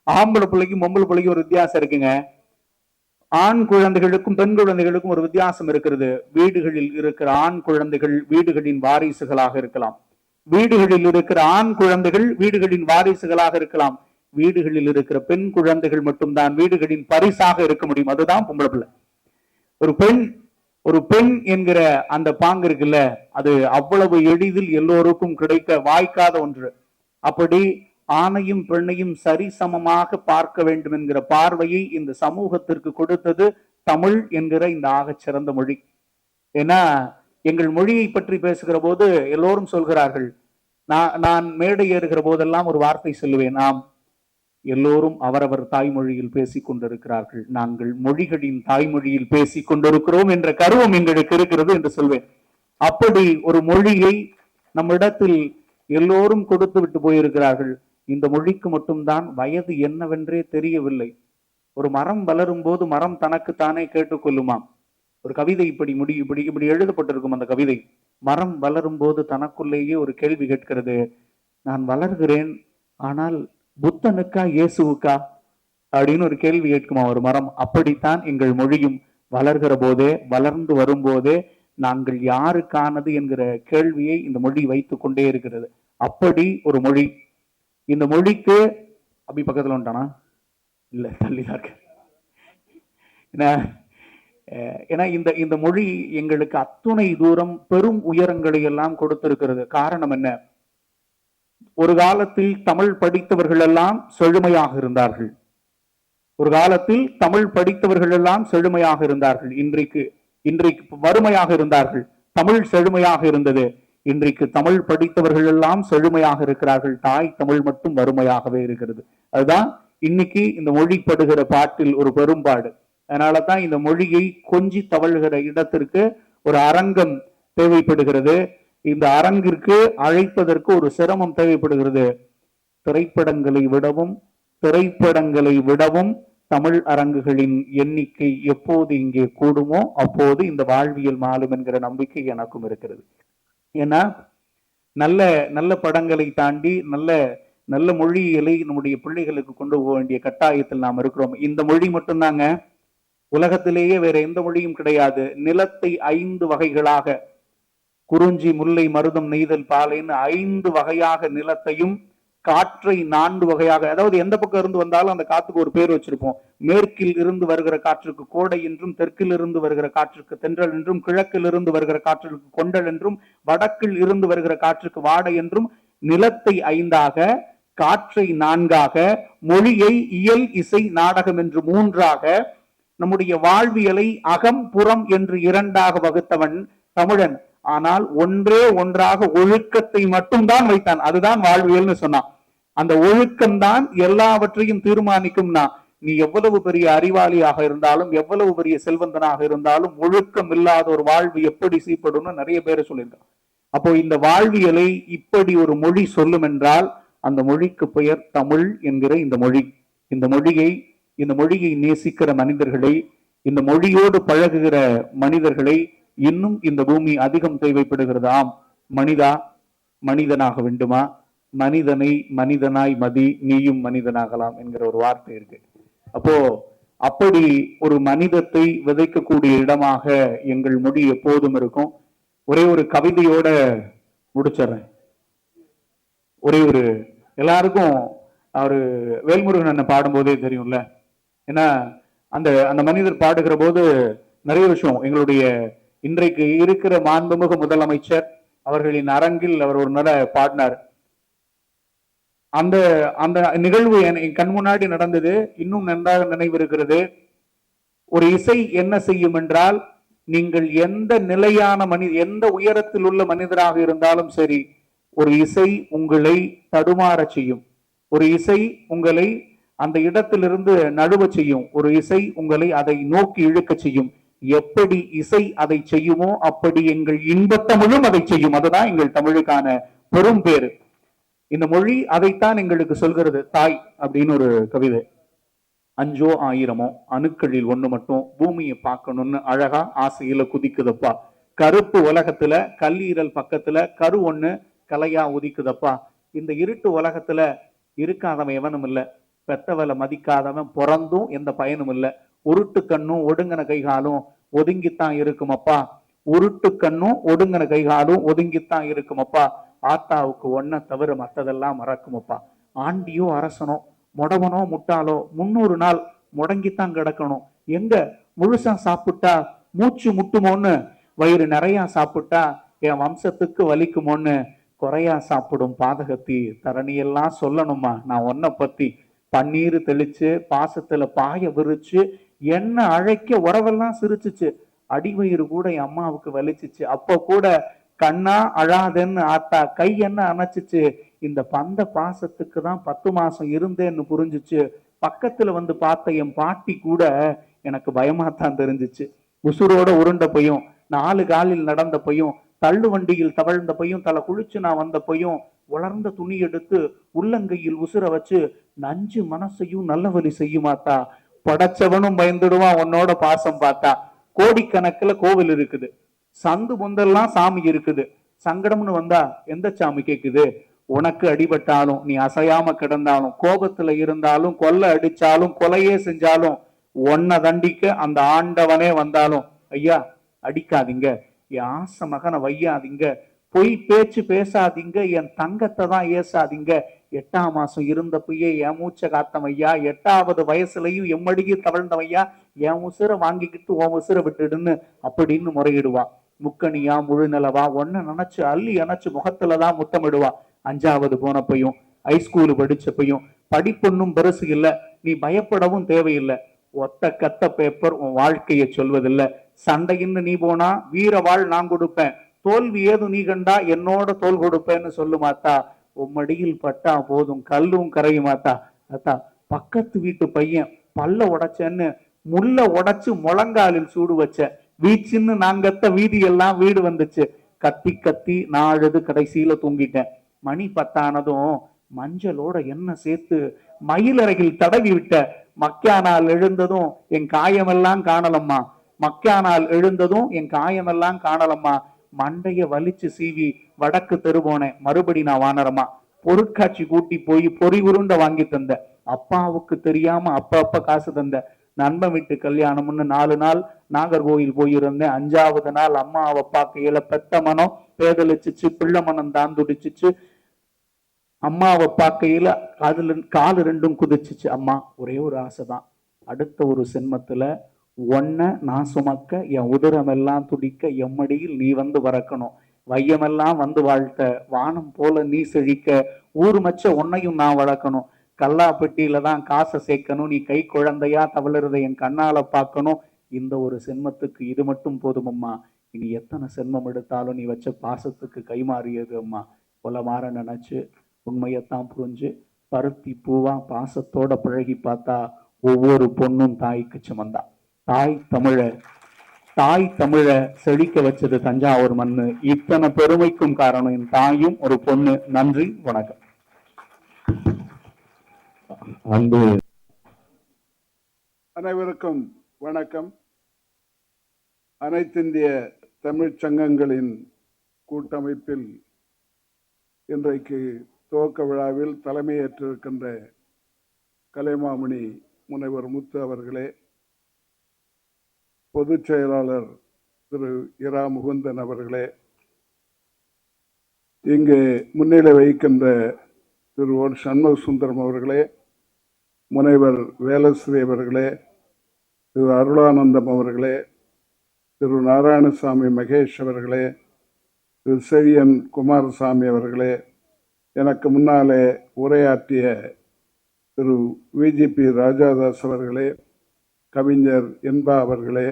ஆம்பளை பிள்ளைக்கும் பொம்பளை பிள்ளைக்கும் ஒரு வித்தியாசம் இருக்குங்க. ஆண் குழந்தைகளுக்கும் பெண் குழந்தைகளுக்கும் ஒரு வித்தியாசம் இருக்கிறது. வீடுகளில் இருக்கிற ஆண் குழந்தைகள் வீடுகளின் வாரிசுகளாக இருக்கலாம், வீடுகளில் இருக்கிற ஆண் குழந்தைகள் வீடுகளின் வாரிசுகளாக இருக்கலாம், வீடுகளில் இருக்கிற பெண் குழந்தைகள் மட்டும்தான் வீடுகளின் பரிசாக இருக்க முடியும். அதுதான் பொம்பளை பிள்ளை. ஒரு பெண் என்கிற அந்த பாங்கு இருக்குல்ல, அது அவ்வளவு எளிதில் எல்லோருக்கும் கிடைக்க வாய்க்காத ஒன்று. அப்படி ஆணையும் பெண்ணையும் சரிசமமாக பார்க்க வேண்டும் என்கிற பார்வையை இந்த சமூகத்திற்கு கொடுத்தது தமிழ் என்கிற இந்த ஆகச் சிறந்த மொழி. ஏன்னா எங்கள் மொழியை பற்றி பேசுகிற போது எல்லோரும் சொல்கிறார்கள், நான் மேடை ஏறுகிற போதெல்லாம் ஒரு வார்த்தை சொல்லுவேன், ஆம், எல்லோரும் அவரவர் தாய்மொழியில் பேசிக் கொண்டிருக்கிறார்கள், நாங்கள் மொழிகளின் தாய்மொழியில் பேசிக் கொண்டிருக்கிறோம் என்ற கருவம் எங்களுக்கு இருக்கிறது என்று சொல்வேன். அப்படி ஒரு மொழியை நம்மிடத்தில் எல்லோரும் கொடுத்து விட்டு போயிருக்கிறார்கள். இந்த மொழிக்கு மட்டும்தான் வயது என்னவென்றே தெரியவில்லை. ஒரு மரம் வளரும் போது மரம் தனக்குத்தானே கேட்டுக்கொள்ளுமாம். ஒரு கவிதை இப்படி எழுதப்பட்டிருக்கும். அந்த கவிதை, மரம் வளரும் போது தனக்குள்ளேயே ஒரு கேள்வி கேட்கிறது, நான் வளர்கிறேன், ஆனால் புத்தனுக்கா இயேசுவுக்கா அப்படின்னு ஒரு கேள்வி கேட்குமா ஒரு மரம். அப்படித்தான் எங்கள் மொழியும் வளர்கிற போதே, வளர்ந்து வரும்போதே நாங்கள் யாருக்கானது என்கிற கேள்வியை இந்த மொழி வைத்துக் கொண்டே இருக்கிறது. அப்படி ஒரு மொழி. இந்த மொழிக்கு அப்படி பக்கத்துல வந்துட்டானா இல்ல தள்ளிதான் இருக்கு. ஏன்னா இந்த மொழி எங்களுக்கு அத்துணை தூரம் பெரும் உயரங்களை எல்லாம் கொடுத்திருக்கிறது. காரணம் என்ன? ஒரு காலத்தில் தமிழ் படித்தவர்கள் எல்லாம் செழுமையாக இருந்தார்கள். ஒரு காலத்தில் தமிழ் படித்தவர்கள் எல்லாம் செழுமையாக இருந்தார்கள். இன்றைக்கு வறுமையாக இருந்தார்கள். தமிழ் செழுமையாக இருந்தது. இன்றைக்கு தமிழ் படித்தவர்கள் எல்லாம் செழுமையாக இருக்கிறார்கள். தாய் தமிழ் மட்டும் வறுமையாகவே இருக்கிறது. அதுதான் இன்னைக்கு இந்த மொழிப்படுகிற பாட்டில் ஒரு பெரும்பாடு. அதனாலதான் இந்த மொழியை கொஞ்சி தவழ்கிற இடத்திற்கு ஒரு அரங்கம் தேவைப்படுகிறது. இந்த அரங்கிற்கு அழைப்பதற்கு ஒரு சிரமம் தேவைப்படுகிறது. திரைப்படங்களை விடவும் தமிழ் அரங்குகளின் எண்ணிக்கை எப்போது இங்கே கூடுமோ அப்போது இந்த வாழ்வியல் மாறும் என்கிற நம்பிக்கை எனக்கும் இருக்கிறது. ஏன்னா நல்ல நல்ல படங்களை தாண்டி நல்ல நல்ல மொழிகளை நம்முடைய பிள்ளைகளுக்கு கொண்டு போக வேண்டிய கட்டாயத்தில் நாம் இருக்கிறோம். இந்த மொழி மட்டும்தாங்க, உலகத்திலேயே வேற எந்த மொழியும் கிடையாது. நிலத்தை 5 வகைகளாக, குறிஞ்சி, முல்லை, மருதம், நெய்தல், பாலைன்னு 5 வகையாக நிலத்தையும், காற்றை 4 வகையாக, அதாவது எந்த பக்கம் இருந்து வந்தாலும் அந்த காத்துக்கு ஒரு பேர் வச்சிருப்போம். மேற்கில் இருந்து வருகிற காற்றுக்கு கோடை என்றும், தெற்கில் இருந்து வருகிற காற்றுக்கு தென்றல் என்றும், கிழக்கில் இருந்து வருகிற காற்றுக்கு கொண்டல் என்றும், வடக்கில் இருந்து வருகிற காற்றுக்கு வாடை என்றும், நிலத்தை 5ஆக, காற்றை 4ஆக, மொழியை இயல், இசை, நாடகம் என்று 3ஆக, நம்முடைய வாழ்வியலை அகம் புறம் என்று 2ஆக வகுத்தவன் தமிழன். ஆனால் ஒன்றாக ஒழுக்கத்தை மட்டும்தான் வைத்தான். அதுதான் வாழ்வியல்னு சொன்னான். அந்த ஒழுக்கம்தான் எல்லாவற்றையும் தீர்மானிக்கும்னா, நீ எவ்வளவு பெரிய அறிவாளியாக இருந்தாலும், எவ்வளவு பெரிய செல்வந்தனாக இருந்தாலும், ஒழுக்கம் இல்லாத ஒரு வாழ்வு எப்படி சீப்படும்னு நிறைய பேர் சொல்லியிருக்கான். அப்போ இந்த வாழ்வியலை இப்படி ஒரு மொழி சொல்லும் என்றால் அந்த மொழிக்கு பெயர் தமிழ் என்கிற இந்த மொழி. இந்த மொழியை நேசிக்கிற மனிதர்களை, இந்த மொழியோடு பழகுகிற மனிதர்களை இன்னும் இந்த பூமி அதிகம் தேவைப்படுகிறது. ஆம், மனிதனாக வேண்டுமா? மனிதனை மனிதனாய் மதி, நீயும் மனிதனாகலாம் என்கிற ஒரு வார்த்தை இருக்கு. அப்போ அப்படி ஒரு மனிதத்தை விதைக்கக்கூடிய இடமாக எங்கள் மொழி எப்போதும் இருக்கும். ஒரே ஒரு கவிதையோட முடிச்சிடுறேன். எல்லாருக்கும் அவரு வேல்முருகன் அண்ணன் பாடும்போதே தெரியும்ல. ஏன்னா அந்த அந்த மனிதர் பாடுகிற போது நிறைய விஷயம், எங்களுடைய இன்றைக்கு இருக்கிற மாண்புமிகு முதலமைச்சர் அவர்களின் அரங்கில் அவர் ஒரு நட பாடினார். அந்த அந்த நிகழ்வு என் கண் முன்னாடி நடந்தது. இன்னும் நன்றாக நினைவிருக்கிறது. ஒரு இசை என்ன செய்யும் என்றால், நீங்கள் எந்த நிலையான எந்த உயரத்தில் உள்ள மனிதராக இருந்தாலும் சரி, ஒரு இசை உங்களை தடுமாற செய்யும். ஒரு இசை உங்களை அந்த இடத்திலிருந்து நழுவ செய்யும். ஒரு இசை உங்களை அதை நோக்கி இழுக்க செய்யும். எப்படி இசை அதை செய்யுமோ அப்படி எங்கள் இன்பத்தமிழும் அதை செய்யும். அதுதான் எங்கள் தமிழுக்கான பெரும் பேரு. இந்த மொழி அதைத்தான் எங்களுக்கு சொல்கிறது. தாய் அப்படின்னு ஒரு கவிதை. 5 1000 அணுக்களில் 1 மட்டும் பூமியை பார்க்கணும்னு அழகா ஆசையில குதிக்குதப்பா. கருப்பு உலகத்துல கல்லீரல் பக்கத்துல கரு 1 கலையா உதிக்குதப்பா. இந்த இருட்டு உலகத்துல இருக்காதவன் எவனும் இல்ல, பெத்தவளை மதிக்காதவன் பிறந்தும் எந்த பயனும் இல்ல. உருட்டு கண்ணும் ஒடுங்கின கைகாலும் ஒதுங்கித்தான் இருக்குமப்பா. உருட்டு கண்ணும் ஒடுங்கின கைகாலும் ஒதுங்கித்தான் இருக்குமப்பா. ஆத்தாவுக்கு ஒன்ன தவிர மற்றதெல்லாம் மறக்குமப்பா. ஆண்டியோ அரசனோ முடவனோ முட்டாளோ 300 நாள் முடங்கித்தான் கிடக்கணும். எங்க முழுசா சாப்பிட்டா மூச்சு முட்டுமோன்னு, வயிறு நிறைய சாப்பிட்டா என் வம்சத்துக்கு வலிக்குமோன்னு, குறையா சாப்பிடும் பாதகத்தி தரணியெல்லாம் சொல்லணுமா நான் ஒன்ன பத்தி. பன்னீர் தெளிச்சு பாசத்துல பாய விரிச்சு என்ன அழைக்க உறவெல்லாம் சிரிச்சுச்சு. அடிவயிறு கூட என் அம்மாவுக்கு வலிச்சிச்சு. அப்ப கூட கண்ணா அழாதேன்னு ஆத்தா கை என்ன அணைச்சிச்சு. இந்த பந்த பாசத்துக்கு தான் 10 மாசம் இருந்தேன்னு புரிஞ்சிச்சு. பக்கத்துல வந்து பார்த்த என் பாட்டி கூட எனக்கு பயமாத்தான் தெரிஞ்சிச்சு. உசுரோட உருண்ட பையும், 4 காலில் நடந்த பையும், தள்ளு வண்டியில் தவழ்ந்த பையும், தலை குளிச்சு நான் வந்த பையும், உலர்ந்த துணி எடுத்து உள்ளங்கையில் உசுர வச்சு நஞ்சு மனசையும் நல்ல வழி செய்யுமாத்தா. படைச்சவனும் பயந்துடுவான் உன்னோட பாசம் பார்த்தா. கோடிக்கணக்குல கோவில் இருக்குது, சந்து பொந்தெல்லாம் சாமி இருக்குது. சங்கடம்னு வந்தா எந்த சாமி கேக்குது? உனக்கு அடிபட்டாலும், நீ அசையாம கிடந்தாலும், கோபத்துல இருந்தாலும், கொல்ல அடிச்சாலும், கொலையே செஞ்சாலும், உன்னை தண்டிக்க அந்த ஆண்டவனே வந்தாலும், ஐயா அடிக்காதீங்க, என் ஆசை மகனை வையாதீங்க, பொய் பேச்சு பேசாதீங்க, என் தங்கத்தை தான் ஏசாதீங்க. 8ஆம் மாசம் இருந்தப்பயே என் மூச்சை காத்தவையா, 8வது வயசுலயும் எம்மடிக்கு தவழ்ந்தவையா, என் உசுரை வாங்கிக்கிட்டு உன் உசுரை விட்டுடுன்னு அப்படின்னு முறையிடுவா. முக்கணியா முழுநிலவா ஒன்ன நினைச்சு அள்ளி அணைச்சு முகத்துலதான் முத்தமிடுவா. 5வது போனப்பையும் ஹைஸ்கூலு படிச்சப்பையும் படிப்பொன்னும் பெருசு இல்லை, நீ பயப்படவும் தேவையில்லை. ஒத்த கத்த பேப்பர் உன் வாழ்க்கையை சொல்வதில்லை. சண்டையின்னு நீ போனா வீர வாழ் நான் கொடுப்பேன், தோல்வி ஏது நீ கண்டா என்னோட தோல் கொடுப்பேன்னு சொல்லு மாத்தா. உம்மடியில் பட்டா போதும் கல்லும் கரையுமாத்தா. அத்தா, பக்கத்து வீட்டு பையன் பல்ல உடைச்சேன்னு முள்ள உடைச்சு முழங்காலில் சூடு வச்ச, வீச்சுன்னு நாங்கத்த வீதியெல்லாம் வீடு வந்துச்சு. கத்தி கத்தி நான் அழுது கடைசியில தூங்கிட்டேன். மணி 10 மஞ்சளோட எண்ணெய் சேர்த்து மயிலறையில் தடவி விட்ட. மக்கானால் எழுந்ததும் என் காயமெல்லாம் காணலம்மா, மக்கானால் எழுந்ததும் என் காயமெல்லாம் காணலம்மா. மண்டைய வலிச்சு சீவி வடக்கு தெரு போனேன், மறுபடி நான் வானரமா. பொருட்காட்சி கூட்டி போய் பொறி உருண்டை வாங்கி தந்த, அப்பாவுக்கு தெரியாம அப்ப காசு தந்த. நண்பன் வீட்டு கல்யாணம்னு 4 நாள் நாகர்கோவில் போயிருந்தேன். 5வது நாள் அம்மாவை பார்க்கையில பெத்த மனம் பேதலிச்சிச்சு, பிள்ளை மனம் தான் துடிச்சிச்சு. அம்மாவை பார்க்கையில அதுல காலு 2ம் குதிச்சிச்சு. அம்மா, ஒரே ஒரு ஆசைதான், அடுத்த ஒரு சென்மத்துல ஒன்ன நான் சுமக்க, என் உதரமெல்லாம் துடிக்க, எம்மடியில் நீ வந்து வரக்கணும், வையமெல்லாம் வந்து வாழ்த்த, வானம் போல நீ செழிக்க, ஊர் மச்ச உன்னையும் நான் வளர்க்கணும், கல்லாப்பெட்டியில தான் காசை சேர்க்கணும், நீ கை குழந்தையா தவளறதை என் கண்ணால பார்க்கணும். இந்த ஒரு சென்மத்துக்கு இது மட்டும் போதுமம்மா, இனி எத்தனை சென்மம் எடுத்தாலும் நீ வச்ச பாசத்துக்கு கைமாறியது அம்மா. கொல மாற நினைச்சு உண்மையத்தான் புரிஞ்சு பருத்தி பூவா பாசத்தோட பழகி பார்த்தா ஒவ்வொரு பொண்ணும் தாய்க்கு சுமந்தா. தாய் தமிழ செழிக்க வச்சது தஞ்சாவூர் மண்ணு. இத்தனை பெருமைக்கும் காரணம் என் தாயும் ஒரு பொண்ணு. நன்றி, வணக்கம். அன்பு அனைவருக்கும் வணக்கம். அனைத்திந்திய தமிழ்ச் சங்கங்களின் கூட்டமைப்பில் இன்றைக்கு துவக்க விழாவில் தலைமையேற்றிருக்கின்ற கலைமாமணி முனைவர் முத்து அவர்களே, பொதுச் செயலாளர் திரு இரா முகுந்தன் அவர்களே, இங்கே முன்னிலை வகிக்கின்ற திரு ஒன் சண்முக சுந்தரம் அவர்களே, முனைவர் வேலஸ்ரீ அவர்களே, திரு அருளானந்தம் அவர்களே, திரு நாராயணசாமி மகேஷ் அவர்களே, திரு செழியன் குமாரசாமி அவர்களே, எனக்கு முன்னாலே உரையாற்றிய திரு விஜிபி ராஜாதாஸ் அவர்களே, கவிஞர் என்பா அவர்களே,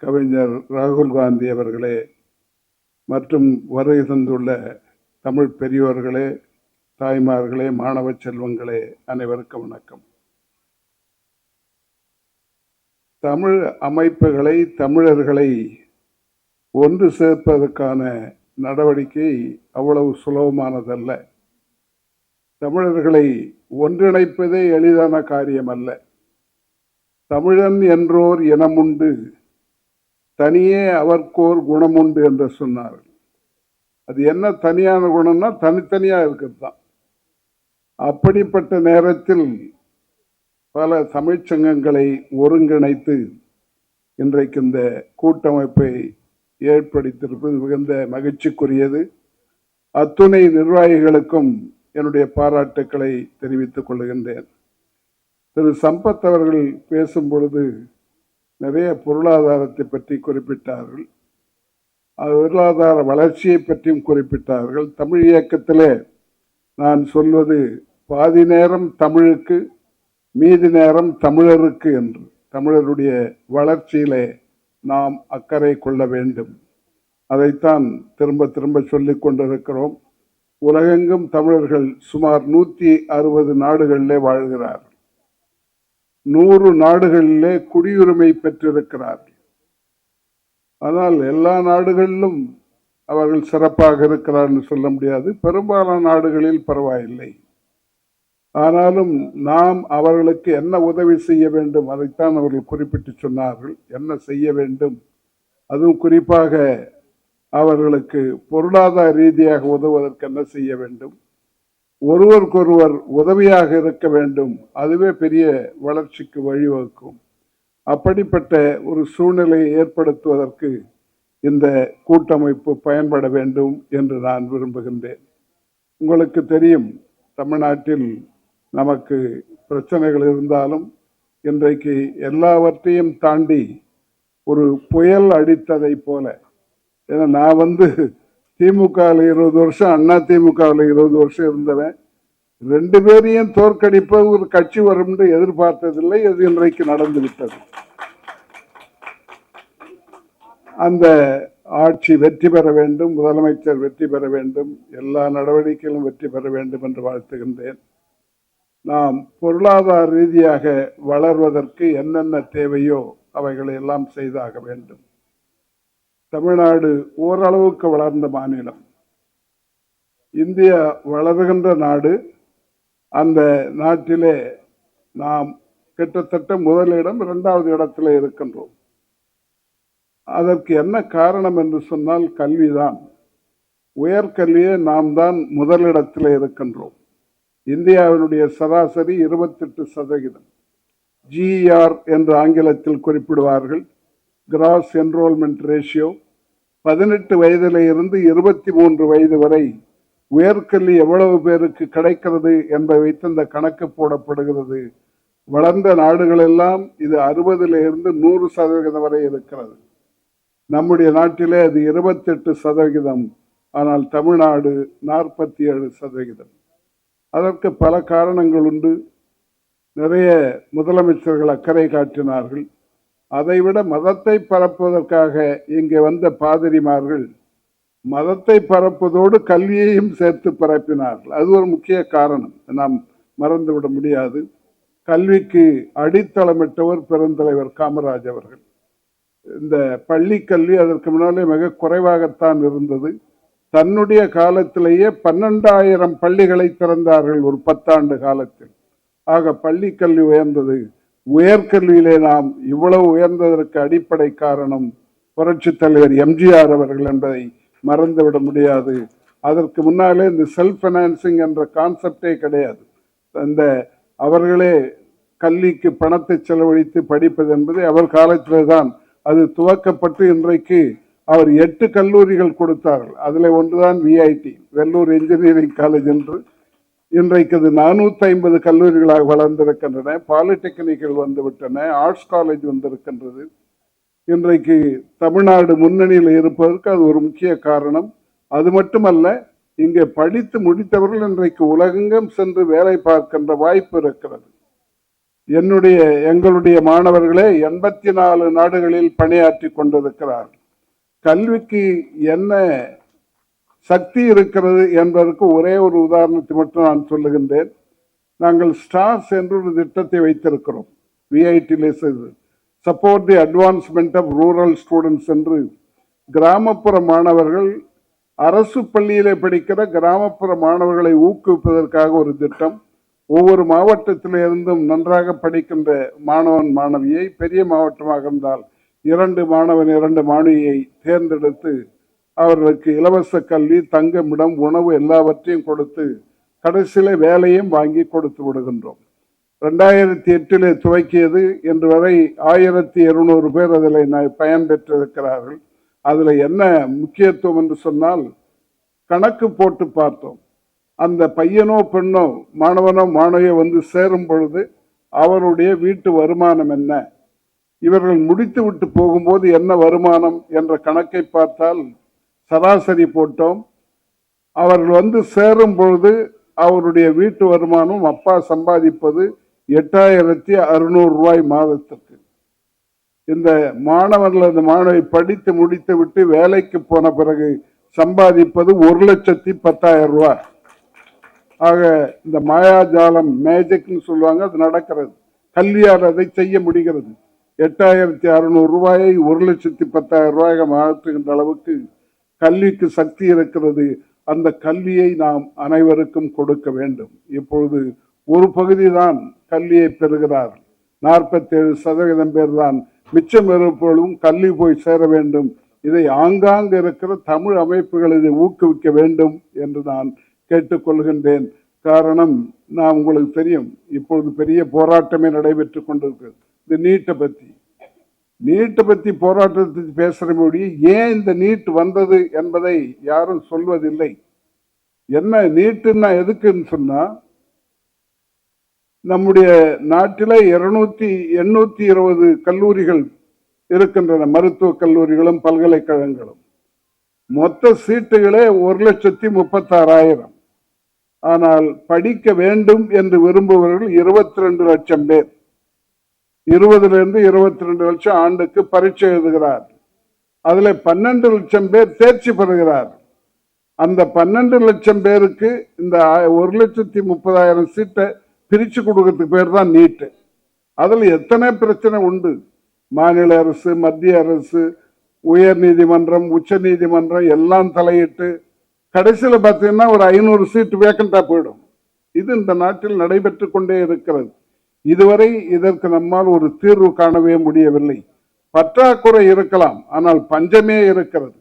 கவிஞர் ராகுல் காந்தி அவர்களே, மற்றும் வருகை தந்துள்ள தமிழ் பெரியோர்களே, தாய்மார்களே, மாணவ செல்வங்களே, அனைவருக்கும் வணக்கம். தமிழ் அமைப்புகளை, தமிழர்களை ஒன்று சேர்ப்பதற்கான நடவடிக்கை அவ்வளவு சுலபமானதல்ல. தமிழர்களை ஒன்றிணைப்பதே எளிதான காரியம் அல்ல. தமிழன் என்றோர் இனமுண்டு, தனியே அவர்க்கோர் குணமுண்டு என்று சொன்னார்கள். அது என்ன தனியான குணம்னா தனித்தனியா இருக்கிறது தான். அப்படிப்பட்ட நேரத்தில் பல தமிழ்ச்சங்கங்களை ஒருங்கிணைத்து இன்றைக்கு இந்த கூட்டமைப்பை ஏற்படுத்தியிருப்பது மிகுந்த மகிழ்ச்சிக்குரியது. அத்துணை நிர்வாகிகளுக்கும் என்னுடைய பாராட்டுக்களை தெரிவித்துக் கொள்கின்றேன். திரு சம்பத் அவர்கள் பேசும் பொழுது நிறைய பொருளாதாரத்தை பற்றி குறிப்பிட்டார்கள், பொருளாதார வளர்ச்சியை பற்றியும் குறிப்பிட்டார்கள். தமிழ் இயக்கத்திலே நான் சொல்வது பாதி நேரம் தமிழுக்கு, மீதி நேரம் தமிழருக்கு என்று. தமிழருடைய வளர்ச்சியிலே நாம் அக்கறை கொள்ள வேண்டும். அதைத்தான் திரும்ப திரும்ப சொல்லிக் கொண்டிருக்கிறோம். உலகெங்கும் தமிழர்கள் சுமார் 160 நாடுகளிலே வாழ்கிறார்கள். 100 நாடுகளிலே குடியுரிமை பெற்றிருக்கிறார்கள். ஆனால் எல்லா நாடுகளிலும் அவர்கள் சிறப்பாக இருக்கிறார்கள் சொல்ல முடியாது. பெரும்பாலான நாடுகளில் பரவாயில்லை. ஆனாலும் நாம் அவர்களுக்கு என்ன உதவி செய்ய வேண்டும் அதைத்தான் அவர்கள் குறிப்பிட்டு சொன்னார்கள். என்ன செய்ய வேண்டும், அதுவும் குறிப்பாக அவர்களுக்கு பொருளாதார ரீதியாக உதவுவதற்கு என்ன செய்ய வேண்டும், ஒருவருக்கொருவர் உதவியாக இருக்க வேண்டும். அதுவே பெரிய வளர்ச்சிக்கு வழிவகுக்கும். அப்படிப்பட்ட ஒரு சூழ்நிலையை ஏற்படுத்துவதற்கு இந்த கூட்டமைப்பு பயன்பட வேண்டும் என்று நான் விரும்புகின்றேன். உங்களுக்கு தெரியும், தமிழ்நாட்டில் நமக்கு பிரச்சனைகள் இருந்தாலும் இன்றைக்கு எல்லாவற்றையும் தாண்டி ஒரு புயல் அடித்ததை போல, ஏன்னா நான் திமுகவில் 20 வருஷம், அண்ணா திமுகவில் 20 வருஷம் இருந்தவன். 2 பேரையும் தோற்கடிப்ப ஒரு கட்சி வரும் என்று எதிர்பார்த்ததில்லை. அது இன்றைக்கு நடந்துவிட்டது. அந்த ஆட்சி வெற்றி பெற வேண்டும், முதலமைச்சர் வெற்றி பெற வேண்டும், எல்லா நடவடிக்கைகளும் வெற்றி பெற வேண்டும் என்று வாழ்த்துகின்றேன். நாம் பொருளாதார ரீதியாக வளர்வதற்கு என்னென்ன தேவையோ அவைகளை எல்லாம் செய்தாக வேண்டும். தமிழ்நாடு ஓரளவுக்கு வளர்ந்த மாநிலம். இந்தியா வளர்கின்ற நாடு. அந்த நாட்டிலே நாம் கிட்டத்தட்ட முதலிடம், 2வது இடத்துல இருக்கின்றோம். அதற்கு என்ன காரணம் என்று சொன்னால் கல்விதான். உயர்கல்வியே நாம் தான் முதலிடத்தில் இருக்கின்றோம். இந்தியாவினுடைய சராசரி 28%. GER என்று ஆங்கிலத்தில் குறிப்பிடுவார்கள். Cross enrolment ratio. 18 வயதில் இருந்து 23 வயது வரை உயர்கல்வி எவ்வளவு பேருக்கு கிடைக்கிறது என்பதை வைத்து இந்த கணக்கு போடப்படுகிறது. வளர்ந்த நாடுகள் எல்லாம் இது 60 இருந்து 100% வரை இருக்கிறது. நம்முடைய நாட்டிலே அது 28%. ஆனால் தமிழ்நாடு 47%. அதற்கு பல காரணங்கள் உண்டு. நிறைய முதலமைச்சர்கள் அக்கறை காட்டினார்கள். அதைவிட மதத்தை பரப்புவதற்காக இங்கே வந்த பாதிரிமார்கள் மதத்தை பரப்புவதோடு கல்வியையும் சேர்த்து பரப்பினார்கள். அது ஒரு முக்கிய காரணம், நாம் மறந்துவிட முடியாது. கல்விக்கு அடித்தளமிட்டவர் பெருந்தலைவர் காமராஜ் அவர்கள். இந்த பள்ளி கல்வி அதற்கு முன்னாலே மிக குறைவாகத்தான் இருந்தது. தன்னுடைய காலத்திலேயே 12,000 பள்ளிகளை திறந்தார்கள் ஒரு 10 ஆண்டு காலத்தில். ஆக பள்ளி கல்வி உயர்ந்தது. உயர்கல்வியிலே நாம் இவ்வளவு உயர்ந்ததற்கு அடிப்படை காரணம் புரட்சித் தலைவர் எம்ஜிஆர் அவர்கள் என்பதை மறந்துவிட முடியாது. அதற்கு முன்னாலே இந்த செல்ஃப் பைனான்சிங் என்ற கான்செப்டே கிடையாது. இந்த அவர்களே கல்விக்கு பணத்தை செலவழித்து படிப்பது என்பது அவர் காலத்திலே தான் அது துவக்கப்பட்டு இன்றைக்கு அவர் 8 கல்லூரிகள் கொடுத்தார்கள். அதில் ஒன்றுதான் VIT, வெள்ளூர் இன்ஜினியரிங் காலேஜ் என்று. இன்றைக்கு அது 450 கல்லூரிகளாக வளர்ந்திருக்கின்றன. பாலிடெக்னிக்கல் வந்துவிட்டன. ஆர்ட்ஸ் காலேஜ் வந்திருக்கின்றது. இன்றைக்கு தமிழ்நாடு முன்னணியில் இருப்பதற்கு அது ஒரு முக்கிய காரணம். அது மட்டுமல்ல, இங்கே படித்து முடித்தவர்கள் இன்றைக்கு உலகெங்கும் சென்று வேலை பார்க்கின்ற வாய்ப்பு இருக்கிறது. எங்களுடைய மாணவர்களே 84 நாடுகளில் பணியாற்றி கொண்டிருக்கிறார்கள். கல்விக்கு என்ன சக்தி இருக்கிறது என்பதற்கு ஒரே ஒரு உதாரணத்தை மட்டும் நான் சொல்லுகின்றேன். நாங்கள் ஸ்டார்ஸ் என்ற ஒரு திட்டத்தை வைத்திருக்கிறோம். VIT support the advancement of rural students என்று கிராமப்புற மாணவர்கள், அரசு பள்ளியிலே படிக்கிற கிராமப்புற மாணவர்களை ஊக்குவிப்பதற்காக ஒரு திட்டம். ஒவ்வொரு மாவட்டத்தில் இருந்தும் நன்றாக படிக்கின்ற மாணவன் மாணவியை, பெரிய மாவட்டமாக இருந்தால் 2 மாணவன் 2 மாணவியை தேர்ந்தெடுத்து அவர்களுக்கு இலவச கல்வி, தங்குமிடம், உணவு எல்லாவற்றையும் கொடுத்து கடைசியில வேலையும் வாங்கி கொடுத்து விடுகின்றோம். 2008 துவக்கியது. இன்று வரை 1200 பேர் அதில் பயன்பெற்றிருக்கிறார்கள். அதில் என்ன முக்கியத்துவம் என்று சொன்னால், கணக்கு போட்டு பார்த்தோம். அந்த பையனோ பெண்ணோ மாணவனோ மாணவியோ வந்து சேரும் பொழுது அவருடைய வீட்டு வருமானம் என்ன, இவர்கள் முடித்து விட்டு போகும்போது என்ன வருமானம் என்ற கணக்கை பார்த்தால் சராசரி போட்டோம். அவர்கள் வந்து சேரும் பொழுது அவருடைய வீட்டு வருமானம் அப்பா சம்பாதிப்பது 8600 ரூபாய் மாதத்திற்கு. இந்த மாணவர்கள் அந்த மாணவை படித்து முடித்து விட்டு வேலைக்கு போன பிறகு சம்பாதிப்பது 1,10,10,000 ரூபாய். ஆக இந்த மாயாஜாலம், மேஜிக்னு சொல்லுவாங்க, அது நடக்கிறது. கல்வியால் அதை செய்ய முடிகிறது. 8600 ரூபாயை 1,10,000 ரூபாயாக மாற்றுகின்ற அளவுக்கு கல்விக்கு சக்தி இருக்கிறது. அந்த கல்வியை நாம் அனைவருக்கும் கொடுக்க வேண்டும். இப்பொழுது ஒரு பகுதி தான் கல்வியை பெறுகிறார். 47% பேர் தான். மிச்சம் இருப்பவர்களும் கல்வி போய் சேர வேண்டும். இதை ஆங்காங்கு இருக்கிற தமிழ் அமைப்புகள் இதை ஊக்குவிக்க வேண்டும் என்று நான் கேட்டுக்கொள்கின்றேன். காரணம், நான் உங்களுக்கு தெரியும், இப்பொழுது பெரிய போராட்டமே நடைபெற்று கொண்டிருக்கிறது. இந்த நீட்டை பற்றி போராட்டத்தை பேசுற மொழி. ஏன் இந்த நீட் வந்தது என்பதை யாரும் சொல்வதில்லை. என்ன நீட்டுன்னா எதுக்குன்னு சொன்னா, நம்முடைய நாட்டில் 820 கல்லூரிகள் இருக்கின்றன, மருத்துவ கல்லூரிகளும் பல்கலைக்கழகங்களும். மொத்த சீட்டுகளே 1,36,000. ஆனால் படிக்க வேண்டும் என்று விரும்புபவர்கள் 22 லட்சம் பேர். 20 to 22 லட்சம் ஆண்டுக்கு பரீட்சை எழுதுகிறார். அதுல 12 லட்சம் பேர் தேர்ச்சி பெறுகிறார். அந்த 12 லட்சம் பேருக்கு இந்த 1,30,000 சீட்டை பிரிச்சு கொடுக்கறதுக்கு பேர் தான் நீட்டு. அதுல எத்தனை பிரச்சனை உண்டு. மாநில அரசு, மத்திய அரசு, உயர் நீதிமன்றம், உச்ச நீதிமன்றம் எல்லாம் தலையிட்டு கடைசியில பார்த்தீங்கன்னா ஒரு 500 சீட் வேக்கண்டா போயிடும். இது இந்த நாட்டில் நடைபெற்று கொண்டே இருக்கிறது. இதுவரை இதற்கு நம்மால் ஒரு தீர்வு காணவே முடியவில்லை. பற்றாக்குறை இருக்கலாம், ஆனால் பஞ்சமே இருக்கிறது.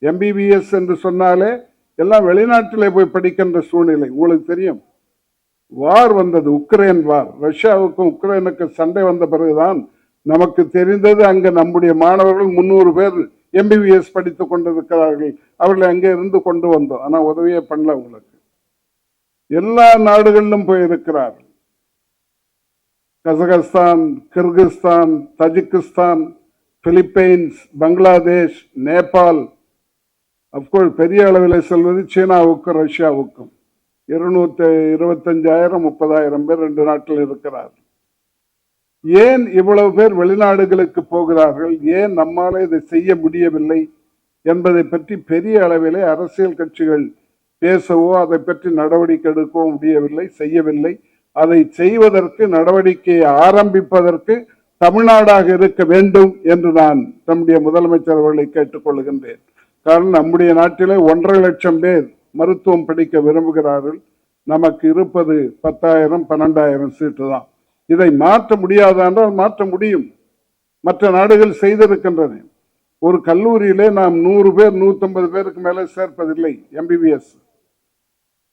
MBBS என்று சொன்னாலே எல்லாம் வெளிநாட்டிலே போய் படிக்கின்ற சூழ்நிலை. உங்களுக்கு தெரியும், வார் வந்தது, உக்ரைன் வார். ரஷ்யாவுக்கும் உக்ரைனுக்கும் சண்டை வந்த பிறகுதான் நமக்கு தெரிந்தது அங்க நம்முடைய மாணவர்கள் 300 பேர் MBBS படித்துக் கொண்டிருக்கிறார்கள். அவர்களை அங்கே இருந்து கொண்டு வந்தோம். ஆனா உதவியே பண்ணல. உங்களுக்கு எல்லா நாடுகளிலும் போயிருக்கிறார்கள். Kazakhstan, Kyrgyzstan, Tajikistan, Philippines, Bangladesh, Nepal, of course பெரிய அளவில் செல்வது சீனாவுக்கும் ரஷ்யாவுக்கும். 225,000 30,000 பேர் 2 நாட்டில் இருக்கிறார். ஏன் இவ்வளவு பேர் வெளிநாடுகளுக்கு போகிறார்கள், ஏன் நம்மால இதை செய்ய முடியவில்லை என்பதை பற்றி பெரிய அளவிலே அரசியல் கட்சிகள் பேசவோ அதை பற்றி நடவடிக்கை எடுக்கவோ முடியவில்லை, செய்யவில்லை. அதை செய்வதற்கு, நடவடிக்கையை ஆரம்பிப்பதற்கு தமிழ்நாடாக இருக்க வேண்டும் என்று நான் நம்முடைய முதலமைச்சர் அவர்களை கேட்டுக்கொள்கின்றேன். காரணம், நம்முடைய நாட்டிலே 1.5 லட்சம் பேர் மருத்துவம் படிக்க விரும்புகிறார்கள். நமக்கு இருப்பது 10,000 12,000 சீட்டு தான். இதை மாற்ற முடியாதா என்றால் மாற்ற முடியும். மற்ற நாடுகள் செய்திருக்கின்றன. ஒரு கல்லூரியிலே நாம் 100 பேர் 150 பேருக்கு மேலே சேர்ப்பதில்லை MBBS.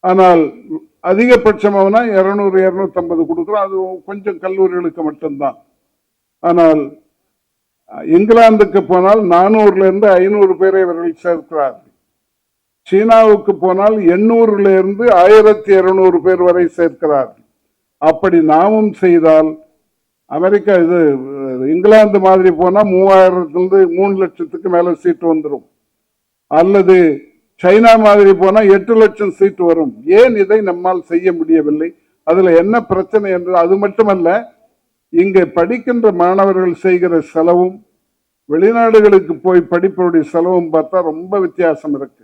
ஆனால் அதிகபட்சமாகனா 200 250 கொடுக்குறோம். அது கொஞ்சம் கல்லூரிகளுக்கு மட்டும்தான். ஆனால் இங்கிலாந்துக்கு போனால் 400 இருந்து 500 பேரை இவர்கள் சேர்க்கிறார்கள். சீனாவுக்கு போனால் 800 இருந்து 1200 பேர் வரை சேர்க்கிறார்கள். அப்படி நாமும் செய்தால், அமெரிக்கா இது இங்கிலாந்து மாதிரி போனா 3000 3 லட்சத்துக்கு மேல சீட்டு வந்துடும். அல்லது சைனா மாதிரி போனா 8 லட்சம் சீட்டு வரும். ஏன் இதை நம்மால் செய்ய முடியவில்லை? அதுல என்ன பிரச்சனை என்று. அது மட்டுமல்ல, இங்கே படிக்கின்ற மாணவர்கள் செய்கிற செலவும் வெளிநாடுகளுக்கு போய் படிப்பவருடைய செலவும் பார்த்தா ரொம்ப வித்தியாசம் இருக்கு.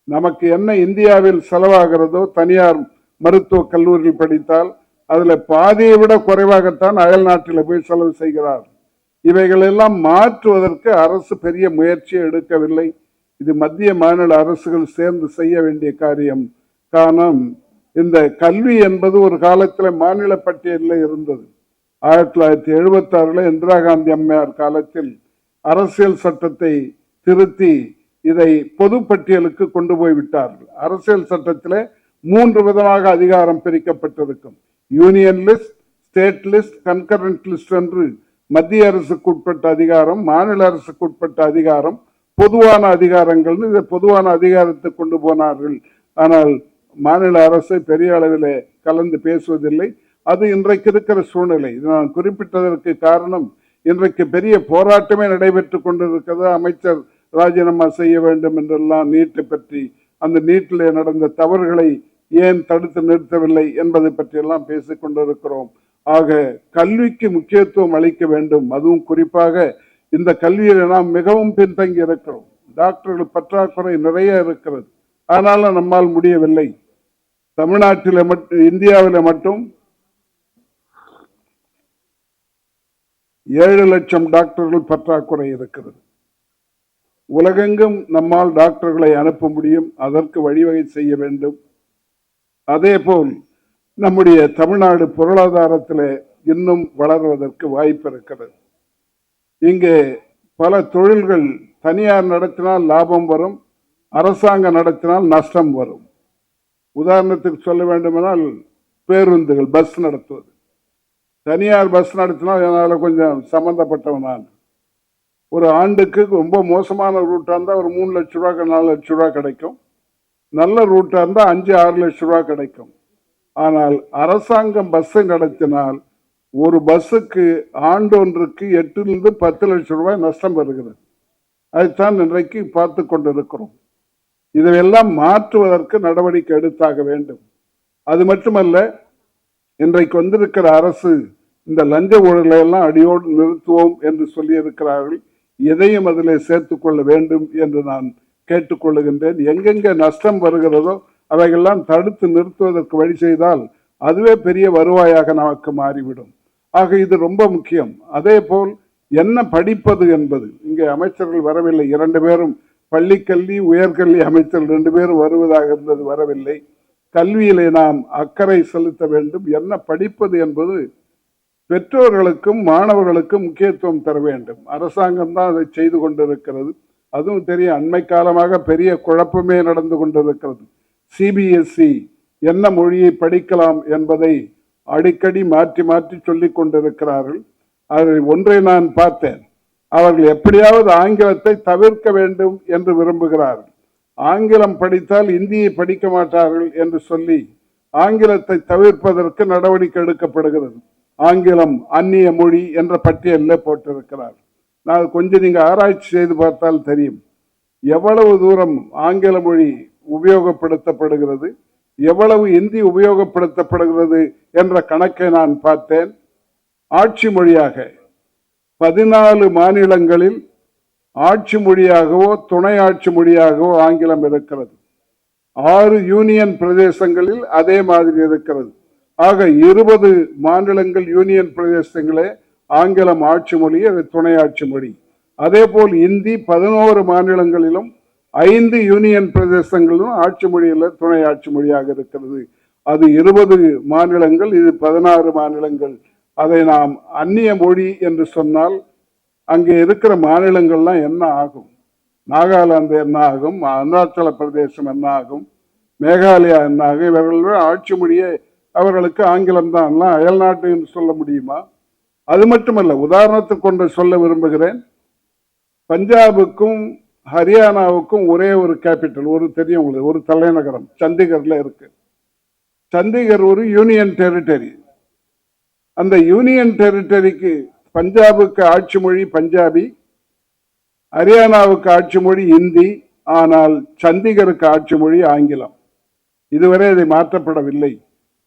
நமக்கு என்ன இந்தியாவில் செலவாகிறதோ தனியார் மருத்துவ கல்லூரியில் படித்தால் அதுல பாதியை விட குறைவாகத்தான் அயல் நாட்டில் போய் செலவு செய்கிறார். இவைகளெல்லாம் மாற்றுவதற்கு அரசு பெரிய முயற்சியை எடுக்கவில்லை. இது மத்திய மாநில அரசுகள் சேர்ந்து செய்ய வேண்டிய காரியம். காரணம், இந்த கல்வி என்பது ஒரு காலத்தில் மாநில பட்டியலில் இருந்தது. 1976 இந்திரா காந்தி அம்மையார் காலத்தில் அரசியல் சட்டத்தை திருத்தி இதை பொது பட்டியலுக்கு கொண்டு போய் விட்டார்கள். அரசியல் சட்டத்தில் 3 விதமாக அதிகாரம் பிரிக்கப்பட்டிருக்கும். Union list, state list, concurrent list என்று மத்திய அரசுக்கு உட்பட்ட அதிகாரம், மாநில அரசுக்கு உட்பட்ட அதிகாரம், பொதுவான அதிகாரங்கள். இதை பொதுவான அதிகாரத்தை கொண்டு போனார்கள். ஆனால் மாநில அரசை பெரிய அளவில் கலந்து பேசுவதில்லை. அது இன்றைக்கு இருக்கிற சூழ்நிலை. இது நான் குறிப்பிட்டதற்கு காரணம், இன்றைக்கு பெரிய போராட்டமே நடைபெற்று கொண்டிருக்கிறது. அமைச்சர் ராஜினாமா செய்ய வேண்டும் என்றெல்லாம் நீட்டை பற்றி, அந்த நீட்டிலே நடந்த தவறுகளை ஏன் தடுத்து நிறுத்தவில்லை என்பதை பற்றி எல்லாம் பேசிக் கொண்டிருக்கிறோம். ஆக கல்விக்கு முக்கியத்துவம் அளிக்க வேண்டும். அதுவும் குறிப்பாக இந்த கல்வியில் நாம் மிகவும் பின்தங்கி இருக்கிறோம். டாக்டர்கள் பற்றாக்குறை நிறைய இருக்கிறது. ஆனாலும் நம்மால் முடியவில்லை. தமிழ்நாட்டில் மட்டும், இந்தியாவில் மட்டும் 7 லட்சம் டாக்டர்கள் பற்றாக்குறை இருக்கிறது. உலகெங்கும் நம்மால் டாக்டர்களை அனுப்ப முடியும். அதற்கு வழிவகை செய்ய வேண்டும். அதே போல் நம்முடைய தமிழ்நாடு பொருளாதாரத்தில் இன்னும் வளர்வதற்கு வாய்ப்பு இருக்கிறது. இங்கே பல தொழில்கள் தனியார் நடத்தினால் லாபம் வரும், அரசாங்கம் நடத்தினால் நஷ்டம் வரும். உதாரணத்துக்கு சொல்ல வேண்டுமென்றால் பேருந்துகள், பஸ் நடத்துவது. தனியார் பஸ் நடத்தினால் என்னால் கொஞ்சம் சம்பந்தப்பட்டவன் நான். ஒரு ஆண்டுக்கு ரொம்ப மோசமான ரூட்டாக இருந்தால் ஒரு 3 லட்ச ரூபா 4 லட்ச ரூபா கிடைக்கும். நல்ல ரூட்டாக இருந்தால் 5-6 லட்ச ரூபா கிடைக்கும். ஆனால் அரசாங்கம் பஸ்ஸை நடத்தினால் ஒரு பஸ்ஸுக்கு ஆண்டொன்றுக்கு 8 to 10 லட்சம் ரூபாய் நஷ்டம் வருகிறது. அதைத்தான் இன்றைக்கு பார்த்து கொண்டிருக்கிறோம். இதையெல்லாம் மாற்றுவதற்கு நடவடிக்கை எடுத்தாக வேண்டும். அது மட்டுமல்ல, இன்றைக்கு வந்திருக்கிற அரசு இந்த லஞ்ச ஊழலை எல்லாம் அடியோடு நிறுத்துவோம் என்று சொல்லி இருக்கிறார்கள். எதையும் அதிலே சேர்த்துக் கொள்ள வேண்டும் என்று நான் கேட்டுக்கொள்ளுகின்றேன். எங்கெங்க நஷ்டம் வருகிறதோ அவைகள்லாம் தடுத்து நிறுத்துவதற்கு வழி செய்தால் அதுவே பெரிய வருவாயாக நமக்கு மாறிவிடும். ஆக இது ரொம்ப முக்கியம். அதே போல் என்ன படிப்பது என்பது, இங்கே அமைச்சர்கள் வரவில்லை, 2 பேரும் பள்ளிக்கல்வி உயர்கல்வி அமைச்சர் 2 பேரும் வருவதாக இருந்தது, வரவில்லை. கல்வியிலே நாம் அக்கறை செலுத்த வேண்டும். என்ன படிப்பது என்பது பெற்றோர்களுக்கும் மாணவர்களுக்கும் முக்கியத்துவம் தர வேண்டும். அரசாங்கம் தான் அதை செய்து கொண்டிருக்கிறது. அதுவும் தெரியும், அண்மை காலமாக பெரிய குழப்பமே நடந்து கொண்டிருக்கிறது. சிபிஎஸ்இ என்ன மொழியை படிக்கலாம் என்பதை அடிக்கடி மாற்றி மாற்றி சொல்லிக் கொண்டிருக்கிறார்கள். அதில் ஒன்றை நான் பார்த்தேன், அவர்கள் எப்படியாவது ஆங்கிலத்தை தவிர்க்க வேண்டும் என்று விரும்புகிறார்கள். ஆங்கிலம் படித்தால் இந்தியை படிக்க மாட்டார்கள் என்று சொல்லி ஆங்கிலத்தை தவிர்ப்பதற்கு நடவடிக்கை எடுக்கப்படுகிறது. ஆங்கிலம் அந்நிய மொழி என்ற பட்டியலில் போட்டிருக்கிறார். நான் கொஞ்சம் நீங்க ஆராய்ச்சி செய்து பார்த்தால் தெரியும், எவ்வளவு தூரம் ஆங்கில மொழி உபயோகப்படுத்தப்படுகிறது, எவ்வளவு இந்தி உபயோகப்படுத்தப்படுகிறது என்ற கணக்கை நான் பார்த்தேன். ஆட்சி மொழியாக 14 மாநிலங்களில் ஆட்சி மொழியாகவோ துணை ஆட்சி மொழியாகவோ ஆங்கிலம் இருக்கிறது. 6 யூனியன் பிரதேசங்களில் அதே மாதிரி இருக்கிறது. ஆக 20 மாநிலங்கள் யூனியன் பிரதேசங்களே ஆங்கிலம் ஆட்சி மொழி, அது துணை ஆட்சி மொழி. அதே போல் இந்தி 11 மாநிலங்களிலும் 5 யூனியன் பிரதேசங்களிலும் ஆட்சி மொழியில் துணை ஆட்சி மொழியாக இருக்கிறது. அது 20 மாநிலங்கள், இது 16 மாநிலங்கள். அதை நாம் அந்நிய மொழி என்று சொன்னால் அங்கே இருக்கிற மாநிலங்கள்லாம் என்ன ஆகும்? நாகாலாந்து என்ன ஆகும்? அருணாச்சல பிரதேசம் என்ன ஆகும்? மேகாலயா என்ன ஆகும்? இவர்கள் ஆட்சி மொழியே அவர்களுக்கு ஆங்கிலம் தான். அயல் நாட்டு என்று சொல்ல முடியுமா? அது மட்டுமல்ல, உதாரணத்துக்கு கொண்டு சொல்ல விரும்புகிறேன். பஞ்சாபுக்கும் ஹரியானாவுக்கும் ஒரே ஒரு கேபிட்டல், ஒரு தெரியும் உங்களுக்கு, ஒரு தலைநகரம் சண்டிகர்ல இருக்கு. சண்டிகர் ஒரு யூனியன் டெரிட்டரி. அந்த யூனியன் டெரிட்டரிக்கு பஞ்சாபுக்கு ஆட்சி மொழி பஞ்சாபி, ஹரியானாவுக்கு ஆட்சி மொழி இந்தி, ஆனால் சண்டிகருக்கு ஆட்சி மொழி ஆங்கிலம். இதுவரை அதை மாற்றப்படவில்லை.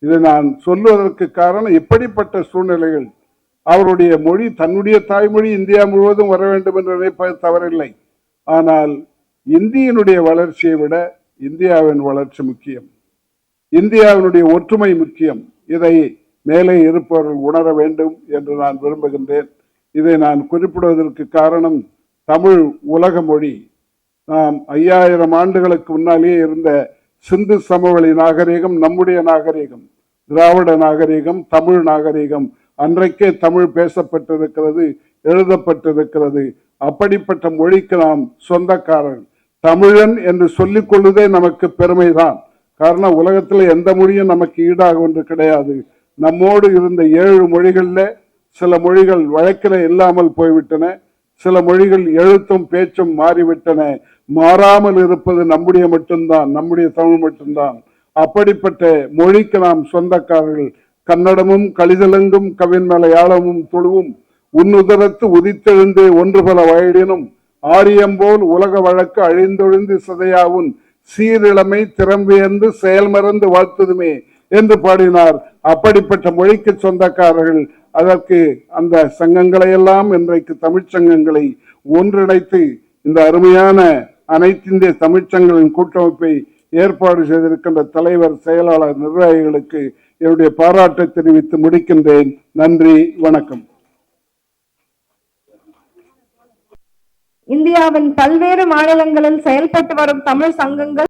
இதை நான் சொல்வதற்கு காரணம், இப்படிப்பட்ட சூழ்நிலைகள். அவருடைய மொழி, தன்னுடைய தாய்மொழி இந்தியா முழுவதும் வர வேண்டும் என்று நினைப்பது தவறில்லை. ஆனால் இந்தியினுடைய வளர்ச்சியை விட இந்தியாவின் வளர்ச்சி முக்கியம், இந்தியாவினுடைய ஒற்றுமை முக்கியம். இதை மேலே இருப்பவர்கள் உணர வேண்டும் என்று நான் விரும்புகின்றேன். இதை நான் குறிப்பிடுவதற்கு காரணம், தமிழ் உலக மொழி. நாம் 5000 ஆண்டுகளுக்கு முன்னாலேயே இருந்த சிந்து சமவெளி நாகரிகம் நம்முடைய நாகரிகம், திராவிட நாகரிகம், தமிழ் நாகரிகம். அன்றைக்கே தமிழ் பேசப்பட்டிருக்கிறது, எழுதப்பட்டிருக்கிறது. அப்படிப்பட்ட மொழிக்கு நாம் சொந்தக்காரர்கள். தமிழன் என்று சொல்லிக் கொள்வதே நமக்கு பெருமைதான். காரணம், உலகத்தில் எந்த மொழியும் நமக்கு ஈடாக ஒன்று கிடையாது. நம்மோடு இருந்த 7 மொழிகள்ல சில மொழிகள் வழக்கில் இல்லாமல் போய்விட்டன, சில மொழிகள் எழுத்தும் பேச்சும் மாறிவிட்டன. மாறாமல் இருப்பது நம்முடைய மட்டும்தான், நம்முடைய தமிழ் மட்டும்தான். அப்படிப்பட்ட மொழிக்கு நாம் சொந்தக்காரர்கள். கன்னடமும் கலிதலங்கும் கவின் மலையாளமும் துளுவும் உன்னுதரத்து உதித்தெழுந்து ஒன்று பல வயடினும் ஆரியம்போல் உலக வழக்கு அழிந்தொழிந்து சதையாவும் சீரிழமை திறம்பெயர்ந்து செயல்மறந்து வாழ்த்துதுமே என்று பாடினார். அப்படிப்பட்ட மொழிக்கு சொந்தக்காரர்கள். அதற்கு அந்த சங்கங்களை எல்லாம், இன்றைக்கு தமிழ்ச்சங்கங்களை ஒன்றிணைத்து இந்த அருமையான அனைத்திந்திய தமிழ்ச்சங்கங்களின் கூட்டமைப்பை ஏற்பாடு செய்திருக்கின்ற தலைவர், செயலாளர், நிர்வாகிகளுக்கு என்னுடைய பாராட்டை தெரிவித்து முடிக்கின்றேன். நன்றி, வணக்கம். இந்தியாவின் பல்வேறு மாநிலங்களில் செயல்பட்டு வரும் தமிழ் சங்கங்கள்